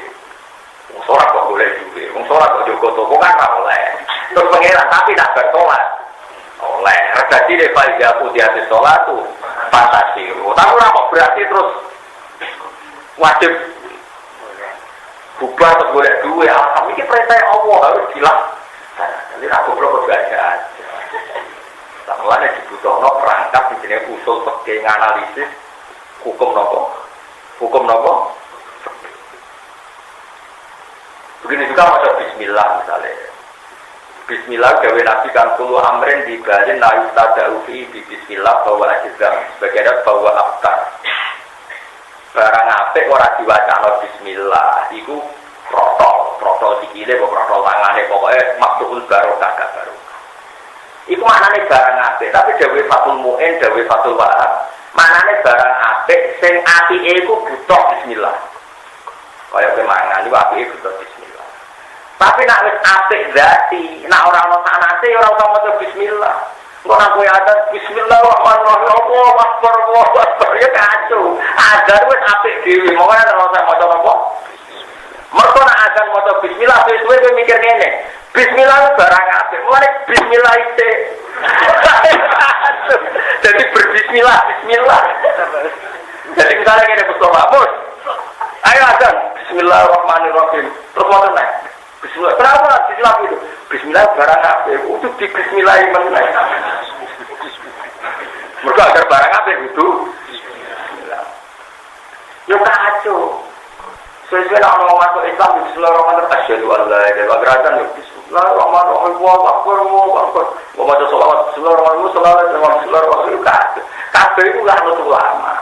Speaker 1: Wong sholat kok boleh duit. Wong sholat kok jogo toko kan ora oleh. Terus pengeran tapi nak bertolat. Oleh. Jadi level dia di hati sholat tuh fantasi. Tapi ora kok berarti terus wajib bubar atau boleh duit. Alhamdulillah ini perintah Allah harus jelas. Jadi aku perlu belajar. Setelahnya dibutuhkan perangkat di sini usul sebagai analisis hukum nopo. Hukum nopo. Begini juga macam Bismillah misalnya. Bismillah gawe nabi kan kulo amrin di balin la yustada'u fi bismillah bahwa ajizam sebagai ada bahwa aftar. Barang apik ora diwacana bismillah iku protol sikile kok protol tangane pokoke maksudul barokah gak barokah. Iku maknane barang apik tapi dawuh Fathul Mu'in dawuh Fathul Wahab. Maknane barang apik sing atike iku butuh bismillah. Kaya kemangan iku apike butuh bismillah. Tapi nak wis apik zati, nak ora ono sanate ora usah maca bismillah. Kok nak kowe ada bismillahirrahmanirrahim Allahu akbar Allahu akbar ya kacau. Azan wis apik dhewe, monggo ora usah maca napa. Mergo nak azan maca bismillah suwe-suwe kowe mikir ngene. Bismillah barang apik. Mulane bismillah itu. Jadi berbismillah, bismillah. Jadi misalnya ngene Mustafa, Mus. Ayo azan, bismillahirrahmanirrahim. Terus mau naik. Bismillah. Kenapa bismillah itu? Bismillah barang apik. Untuk di bismillahi meneh. Mergo agar barang apik itu bismillah. Yo kacau. Sesuai nak orang masuk Islam, bismillahirrahmanirrahim. Asyhadu an la ilaha illallah. Gerakan bismillahirrahmanirrahim. Allahu akbar, Allahu akbar. Wa maca sholawat bismillahirrahmanirrahim. Bismillahirrahmanirrahim. Kabeh iku lah ulama.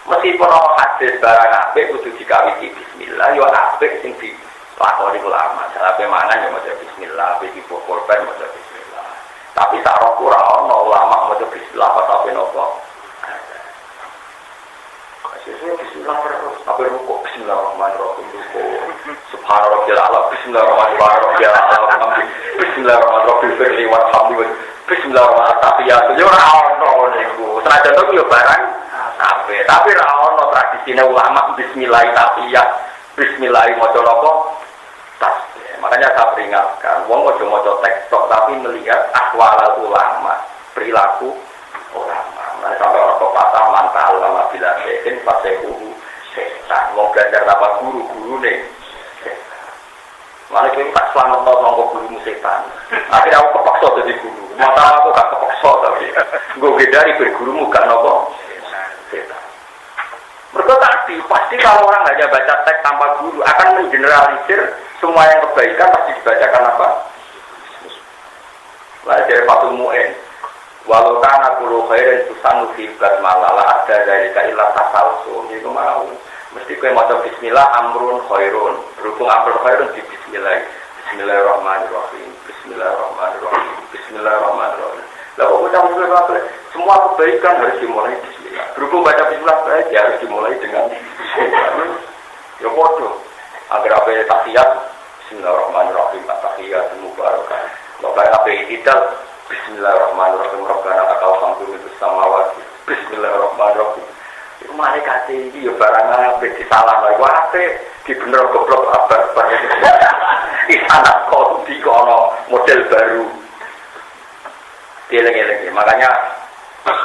Speaker 1: Meskipun ana hadis barang apik kudu dikawiti bismillah, yo apik sing dilakoni ulama. Sababe mangan yo maca bismillah, iki korban maca bismillah. Tapi sak roh ora ana ulama maca bismillah apa napa. Bismillahirrahmanirrahim. Apa rukuk bismillahirrahmanirrahim. Subhanallah bismillahirrahmanirrahim. Bismillahirrahmanirrahim. Walhamdulillah. Bismillahirrahmanirrahim. Yo ora ono niku. Senajan to yo barang apik, tapi ora ono tradisine ulama bismillah tafiyah. Bismillah maca napa? Tasbih. Makanya saya peringatkan, wong aja maca teks tok tapi melihat ahwal ulama, perilaku ulama. Nah, sampai orang pepatah mantal lama bila sekin pasehu setan. Mau belajar apa guru nih. Mana kita tak selamat tahu nongko guru setan. Akhirnya aku kepaksa jadi guru. Mata aku gak kepaksa tapi gue beda dari bergurumu gak nongko setan. Mereka tadi pasti kalau orang hanya baca teks tanpa guru akan mengeneralisir semua yang kebaikan pasti dibacakan apa? Lah dari Fathul Mu'in. Walau kana kullu khairin tusanu fi basmalah ada dari kailah tasalsul itu mau mesti kowe maca bismillah amrun khairun berhubung amrun khairun di bismillah bismillahirrahmanirrahim bismillahirrahmanirrahim bismillahirrahmanirrahim lalu ucap bismillah semua kebaikan harus dimulai bismillah berhubung baca bismillah baik ya harus dimulai dengan bismillah ya bodoh agar apa tahiyat bismillahirrahmanirrahim tahiyat mubarakah lalu apa tidak Bismillahirrahmanirrahim. Rabbana lakal hamdu fis samawati. Bismillahirrahmanirrahim. Iku malaikat iki ya barang apik disalahno iku apik, dibener goblok abar-abar. Isana kok dikono model baru. Dileng-eleng. Makanya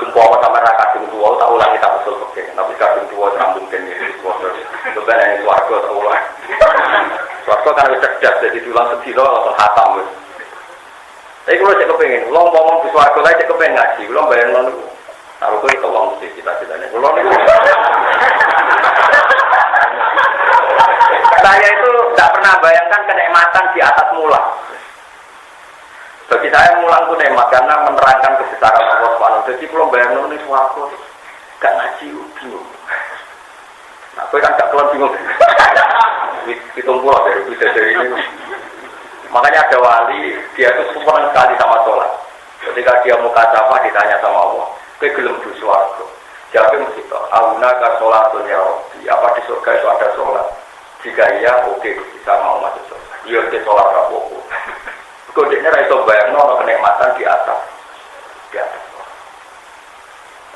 Speaker 1: umpama sampe ra kadung tuwa tak ulangi tak usul kok. Tapi kadung tuwa ora mungkin iki wae. Kebenaran swarga tak ulang. Swarga kan wis cerdas dadi tulang sedina atau khatam wis. Tapi kalau saya kepengen, kalau ngomong di suarga lain saya kepengen ngaji, kalau bayang lo nih, taruh ke itu uang mesti cita-citanya. Kalau nih, saya itu tidak pernah bayangkan kenikmatan di atas mulang. Bagi saya mulang itu nikmat karena menerangkan kebesaran Allah Subhanahu. Jadi kalau bayang lo nih suarga, gak ngaji bingung. Nah, gue kan gak keluar bingung. Hitung pulau dari ini. Makanya ada wali, dia itu sempurna sekali sama sholat. Ketika dia muka syafa ditanya sama Allah, ke gelem du swarga. Jawabnya mesti toh. Auna ka sholatul ya Rabbi. Apa di surga itu ada sholat? Jika iya, oke, bisa mau masuk surga. Iya, di sholat rapopo. Kodenya raiso bayang nono kenikmatan di atas. Di atas.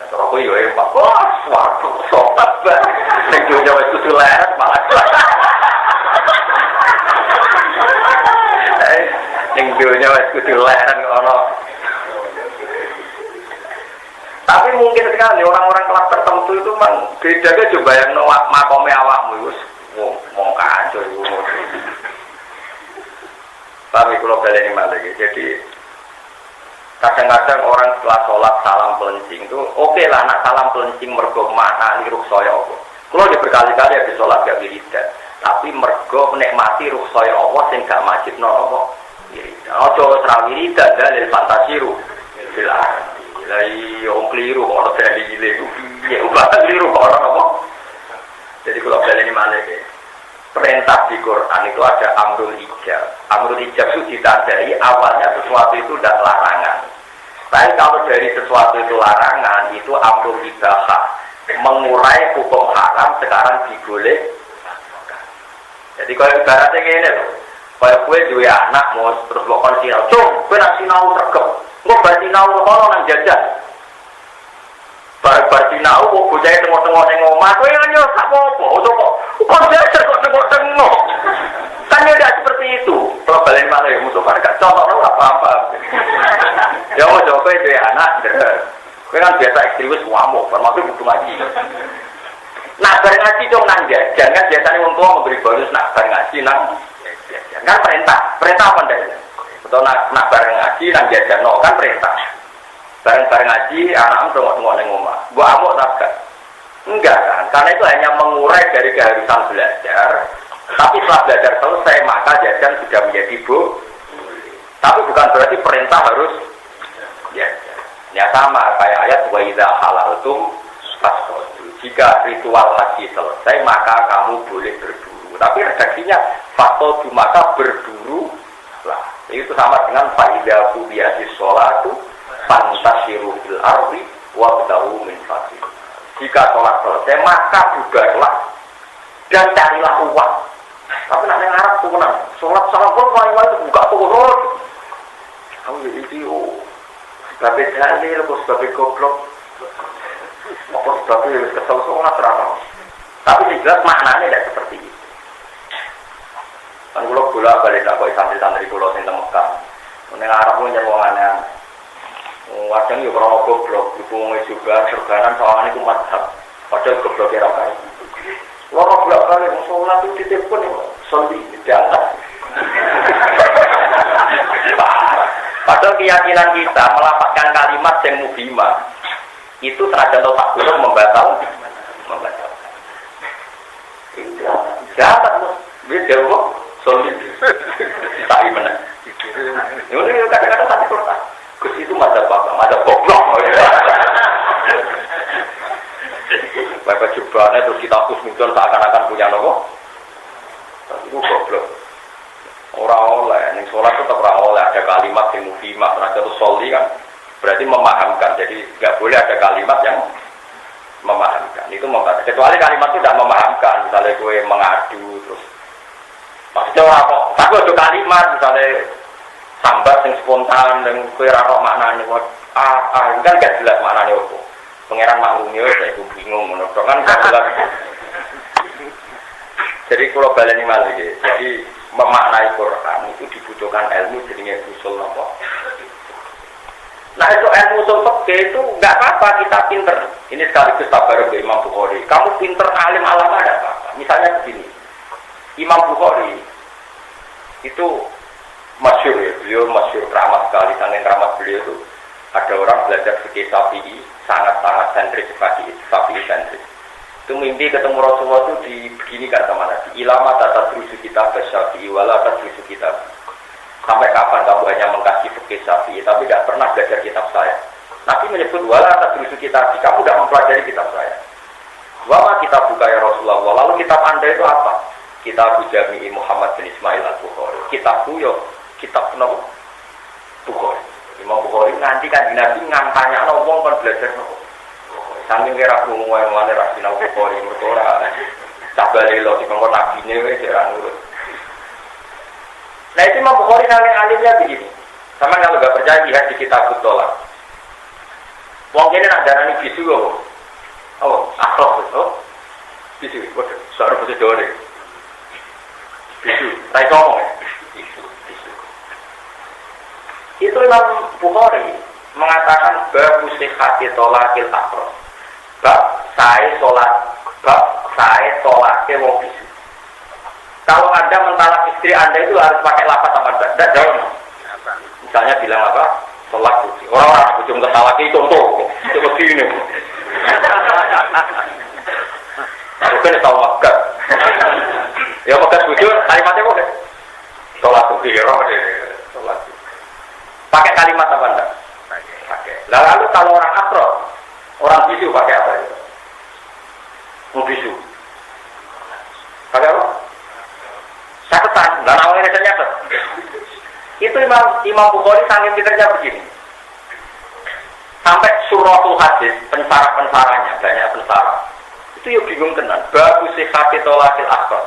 Speaker 1: Nah, terus aku iya, Pak. Wah, suatu sholat banget. Nek dunia wis kudu leret malah. Ning dunia wis kudu leret ngono. Tapi mungkin sekali orang-orang kelas tertentu itu memang beda coba yang makome awakmu itu wong kacau itu. Tapi kalau baleni malah jadi kadang-kadang orang setelah sholat salam pelencing itu oke lah nak salam pelencing mergo maknani ruksaya Allah. Kalau dia berkali-kali habis sholat gak wiridan, tapi mergo menikmati ruksaya Allah sing gak wajib nopo wiridan. Ojo ora wiridan dalil fantasiru bil ardi. Lah yo kliru kok dalil iku piye ubah kliru kok apa. Jadi kalau baleni malah perintah di Quran itu ada amrul ijab. Amrul ijab itu ditandai awalnya sesuatu itu tidak larangan. Tapi kalau dari sesuatu itu larangan, itu amrul ibahah. Mengurai hukum haram sekarang diboleh. Jadi kalau ibaratnya ini loh. Kalau gue juga anak mau terus bukan sinau. Gue nak sinau tergep. Gue bersinau kalau nang jajan. Bar sinau kok bocah tengok-tengok ning omah kowe yo sak apa kok jajar kok tengok-tengok kan ya tidak seperti itu kalau balen malah musuh kan gak contoh apa-apa ya mau coba itu ya anak kowe kan biasa ekstremis wamuk termasuk butuh ngaji nah bareng ngaji dong nang jajan kan biasanya wong tua memberi bonus nak bareng ngaji nang jajan kan perintah apa ndak atau nak bareng ngaji nang jajan no kan perintah bareng-bareng ngaji, anak-anak tengok-tengok neng omah. Gua amuk tak kan? Enggak kan? Karena itu hanya mengurai dari keharusan belajar. Tapi setelah belajar selesai, maka jajan sudah menjadi tapi bukan berarti perintah harus jajan. Ya sama kayak ayat wa idza halaltum fasqatu. Jika ritual haji selesai, maka kamu boleh berburu. Tapi redaksinya fasqatu maka berburu lah. Itu sama dengan fa idza qudiyatis sholatu fantasiru fil ardi wabtahu min fadlih. Jika sholat selesai maka bubarlah dan carilah uang. Tapi nak yang Arab tuh menang. Sholat pun itu buka turun. Kamu itu sebagai dalil, sebagai goblok, apa sebagai kesel sholat terang. Tapi jelas maknanya tidak seperti itu. Kan kalau bola balik tak koi santri-santri pulau sing Mekah. Neng Arab pun nyewangannya. Kadang ya kalau goblok, dukungnya juga serganan soalnya itu madhab. Padahal goblok kira kaya. Loro blok kali sholat itu ditelepon soli jalan. Padahal keyakinan kita melapatkan kalimat yang mubimah itu terhadap otak buruk membatalkan. Jahat loh, dia jawab soli. Tak gimana? Ini kadang-kadang tadi kurang. Kus itu masa apa? Masa goblok. Bapak jubahnya terus kita hapus muncul seakan-akan punya nopo. Itu goblok. Orang oleh, yang sholat tetap orang oleh ada kalimat yang mufimah, ternyata itu soli kan. Berarti memahamkan. Jadi nggak boleh ada kalimat yang memahamkan. Itu memahamkan. Kecuali kalimat itu tidak memahamkan. Misalnya gue mengadu terus. Maksudnya orang kok. Tapi ada kalimat misalnya. Sambat yang spontan dan kue raro maknanya kan gak jelas maknanya apa pengeran maklumnya saya itu bingung menurut kan gak jelas jadi kalau baleni malah jadi memaknai Quran itu dibutuhkan ilmu jadinya usul apa nah itu ilmu usul fikih itu gak apa-apa kita pinter ini sekaligus tabaruk ke Imam Bukhari kamu pinter alim alama ada apa misalnya begini Imam Bukhari itu masyhur ya, beliau masyhur keramat sekali, saking keramat beliau itu ada orang belajar fikih Syafi'i sangat-sangat sentris Syafi'i sentris itu mimpi ketemu Rasulullah itu dibeginikan sama Nabi ilama tata terusu kita ke Syafi'i wala tata terusu kita sampai kapan kamu hanya mengkaji fikih Syafi'i tapi tidak pernah belajar kitab saya Nabi menyebut wala tata terusu kita kamu tidak mempelajari kitab saya wala kita buka ya Rasulullah lalu kitab anda itu apa? Kitab Jami'i Muhammad bin Ismail al-Bukhari kitab Buyo kitab nopo Bukhari. Imam Bukhari nanti kan Nabi ngantanya wong kon belajar nopo. saking kira krungu wae ngene ra sinau Bukhari mergo ora cabale lo dikongkon nabine wis ora nurut. Nah itu Imam Bukhari saking alimnya begini. Sama kalau nggak percaya lihat di kitab Tolak. Wong kene nak darani bisu kok. Oh, akhlak itu. Bisu, waduh, suara bahasa Jawa deh. Bisu, rai ngomong ya. Bisu. Itu Imam Bukhari mengatakan bab sihhati tolakil akhlak. Bab saya tolaknya wong bisu. Kalau Anda mentalak istri Anda itu harus pakai lafaz apa enggak? Jauh. Misalnya bilang apa? Tolak suci. Orang-orang ujung ketalak itu contoh. Itu begini. Aku kan tahu makan. Ya makan bujur, kalimatnya boleh. Tolak suci, tolak suci. Pakai kalimat apa enggak? Pakai. Lalu kalau orang akro, orang bisu pakai apa itu? Mau bisu. Pakai apa? Catetan. Dan awalnya saya nyatet. Itu Imam Bukhari saking pinternya begini. Sampai suratul hadis, pensara-pensaranya, banyak pensara. Itu yuk bingung tenan. Bagus sihhati tolakil akbar.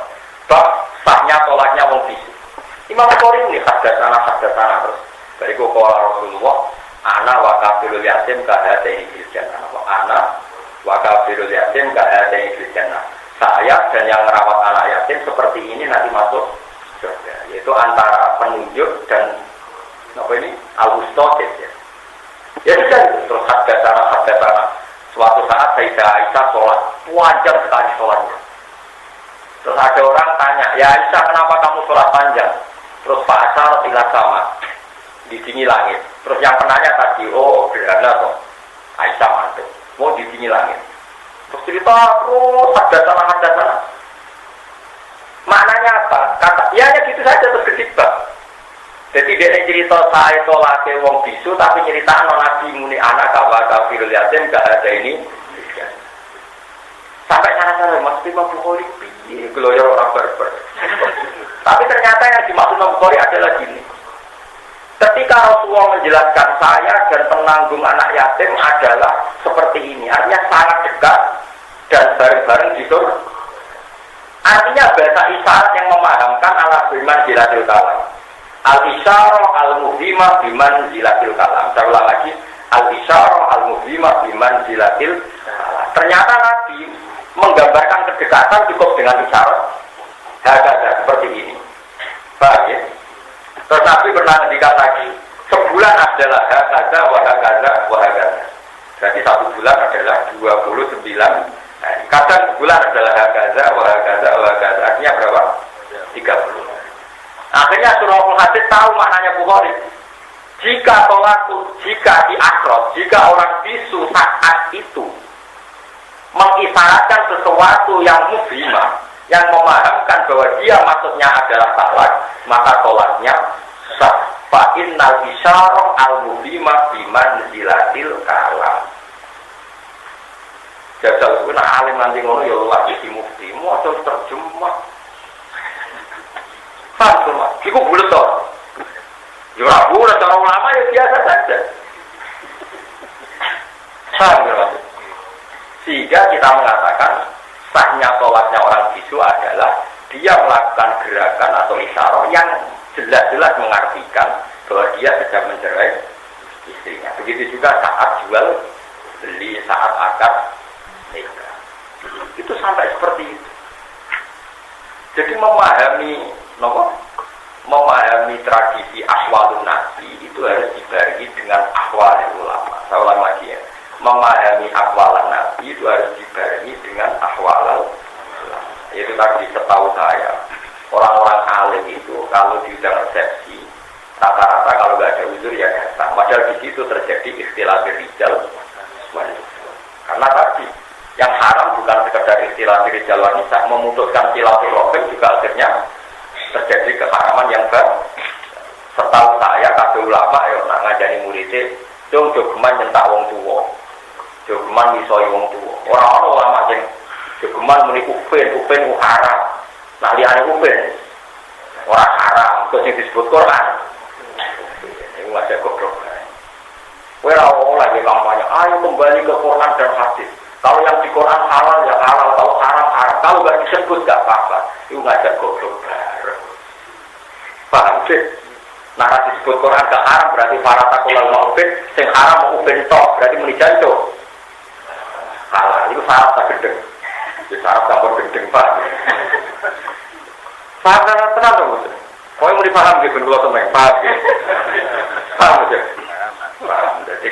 Speaker 1: Bab sahnya tolaknya wong bisu. Imam Bukhari ini hadasana terus. Bariku qala Rasulullah, ana wa kafirul yatim kahataini fil jannah. Ana wa kafirul yatim kahataini fil jannah. Saya dan yang merawat anak yatim seperti ini nanti masuk surga. Yaitu antara penunjuk dan apa ini al-wustotis ya. Ya sudah terus hadasana. Suatu saat Sayyidah Aisyah sholat, panjang sekali sholatnya. Terus ada orang tanya, ya Aisyah kenapa kamu sholat panjang? Terus Pak Asar bilang sama, di sini langit. Terus yang penanya tadi, oh gerhana toh, Aisyah mantuk, mau di sini langit. Terus cerita terus hadasana. Maknanya apa? Kata, ya gitu saja terus kejebak. Jadi dia cerita saya tolake wong bisu, tapi cerita Nabi muni anak kafirul yatim gak ada ini. Sampai sana-sana Mas Imam Bukhari piye geloyor orang berber. Tapi ternyata yang dimaksud Imam Bukhari adalah gini. Ketika Rasulullah menjelaskan saya dan penanggung anak yatim adalah seperti ini, artinya sangat dekat dan bareng-bareng di surga. Artinya bahasa isyarat yang memahamkan ala biman jilatil kalam. Al-isyarah al-muhimah biman zilatil kalam. Saya ulang lagi. Al-isyarah al-muhimah biman zilatil kalam. Ternyata Nabi menggambarkan kedekatan cukup dengan isyarat. Hagaza seperti ini. Paham ya? Terus Nabi pernah ngendikan lagi. Sebulan adalah hagaza wa hagaza. Berarti satu bulan adalah 29 hari. Kadang bulan adalah hagaza wa hagaza. Artinya berapa? 30. Akhirnya Suratul Hadis tahu maknanya Bukhari. Jika di akrot, jika orang bisu saat itu mengisyaratkan sesuatu yang mufhimah, yang memahamkan bahwa dia maksudnya adalah talak, maka tolaknya sah. Fa innal isyarah al-mufhimah biman zilatil kalam. Jajal kuwi nek alim nanti ngono ya lagi di mufti, mau terjemah. Paham semua, itu bulat toh. Jurah bulat, orang ulama ya biasa saja. Paham ya? Sehingga kita mengatakan sahnya tolaknya orang bisu adalah dia melakukan gerakan atau isyarat yang jelas-jelas mengartikan bahwa dia sedang mencerai istrinya. Begitu juga saat jual beli, saat akad nikah. Itu sampai seperti itu. Jadi memahami tradisi ahwalun nabi itu harus dibarengi dengan ahwal ulama. Saya ulang lagi ya. Memahami ahwalan nabi itu harus dibarengi dengan ahwal ulama. Itu tadi setahu saya, orang-orang alim itu kalau diundang resepsi, rata-rata kalau nggak ada uzur ya datang. Padahal di situ terjadi istilah rijal wanita. Karena tadi yang haram bukan sekedar istilah rijal wanita, memutuskan silaturahim juga akhirnya terjadi keharaman yang baru. Setahu saya kabeh ulama ya nak ngajani muridé, dong jogeman nyentak wong tuwa. Jogeman misoi wong tuwa. Ora ana ulama sing jogeman muni upen haram. Nah liyane upen ora haram, kok sing disebut Quran. Iku masih goblok. Kowe ora oleh kampanye, ayo kembali ke Quran dan hadis. Kalau yang di Quran halal ya halal, kalau haram haram. Kalau nggak disebut nggak apa-apa. Itu ngajak goblok bareng. Paham sih? Nah, disebut Quran gak haram berarti para takulal ma'ubin, sing haram ma'ubin tok, berarti menijanto. Halal, itu syarat tak gendeng. Itu syarat campur gendeng, Pak. Paham kan tenang dong, Mas? Kau yang mau dipaham gitu, kalau temen, paham gitu. Paham aja? Paham, jadi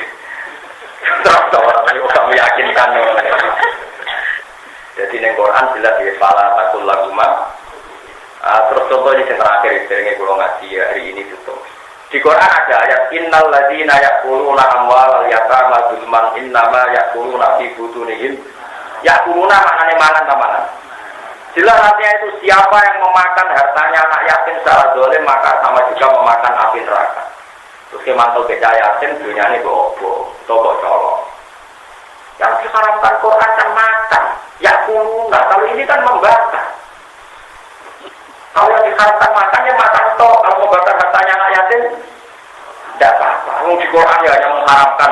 Speaker 1: terus orang ini gak meyakinkan. Jadi di Quran jelas ya, para takulal ma'ubin. Terus contoh ini yang terakhir, seringnya kalau ngaji hari ini tutup. Di Quran ada ayat innal ladzina ya'kuluna amwalal yatama dzulman innama ya'kuluna fi butunihim. Ya'kuluna maknane mangan tamanan. Jelas artinya itu siapa yang memakan hartanya anak yatim secara zalim maka sama juga memakan api neraka. Terus mantel beda yatim dunyane bobo, utawa colok. Yang diharamkan Quran kan makan. Ya'kuluna, kalau ini kan membakar. Kalau yang diharamkan makannya makan toh, kalau membakar hartanya anak yatim, tidak apa-apa. Di Quran ya hanya mengharamkan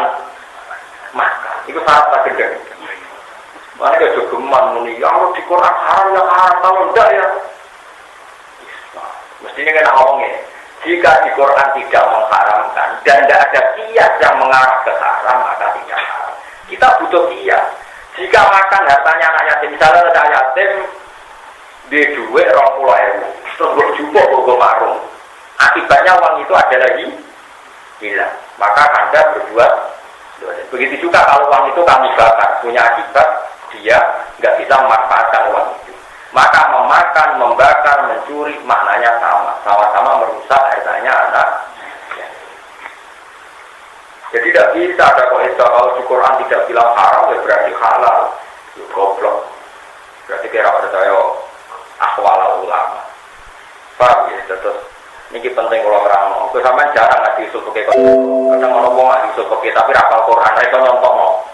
Speaker 1: makan. Itu syarat tak gendeng. Mana dia jogeman muni, ya kalau di Quran haram ya haram, kalau tidak ya. Mestinya kena ngomongnya. Jika di Quran tidak mengharamkan dan tidak ada kias yang mengarah ke haram, maka tidak haram. Kita butuh kias. Jika makan hartanya anak yatim, misalnya ada yatim, di duit 20.000 terus berjumpa ke warung, akibatnya uang itu ada lagi hilang, maka Anda berbuat begitu juga kalau uang itu kamu bakar, punya akibat dia nggak bisa memanfaatkan uang itu, maka memakan, membakar, mencuri maknanya sama-sama merusak hartanya anak. Jadi tidak bisa ada kalau di Quran tidak bilang haram ya berarti halal, itu goblok, berarti kira ada saya akwal ulama. Paham ya? Terus ini penting kalau terang. Aku sampai jarang ngaji usul pakai kadang orang mau ngaji usul pakai tapi rapal Quran mereka nyontok mau.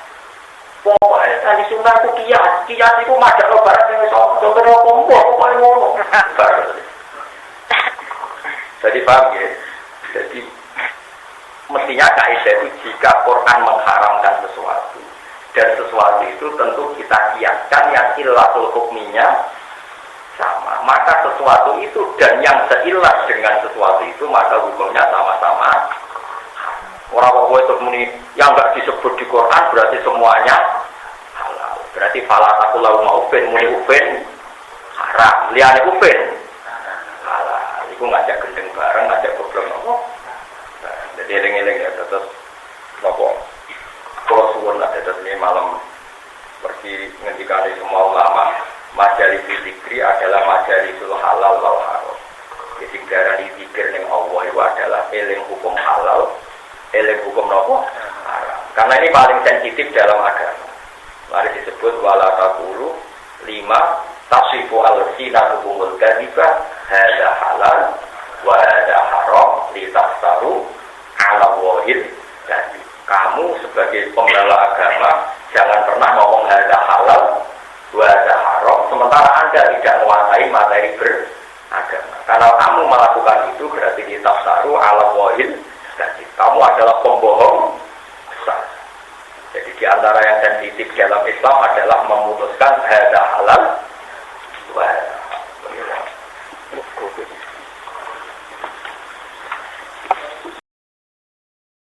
Speaker 1: Pokoknya tadi sunnah itu kias itu macam lo barat yang contohnya kompor pokoknya ngono. Jadi paham ya? Jadi mestinya kaidah itu jika Quran mengharamkan sesuatu dan sesuatu itu tentu kita kiaskan yang ilatul hukminya sama, maka sesuatu itu dan yang seilas dengan sesuatu itu maka hukumnya sama-sama. Orang-orang itu muni yang enggak disebut di Quran berarti semuanya halal. Berarti fala taqulau ma'ufin muni ufin haram, liyane ufin halal. Iku ngajak gendeng bareng, ngajak goblok nopo. Jadi eling-eling ya terus nopo. Kalau suwun lah terus ini malam pergi ngendikane semua ulama. Majalis zikri adalah majalisul halal wal haram. Jadi darah zikir ning Allah itu adalah eling hukum halal, eling hukum nopo haram. Karena ini paling sensitif dalam agama. Mari disebut wala taqulu lima tasifu al-sinatukumul kadhiba hadza halal wa hadza haram litaftaru ala wahid. Jadi kamu sebagai pembela agama jangan pernah ngomong hadza halal wajah haram, sementara Anda tidak menguasai materi beragama. Karena kamu melakukan itu berarti ditafsaru ala wahid. Jadi kamu adalah pembohong besar. Jadi di antara yang sensitif dalam Islam adalah memutuskan hadza halal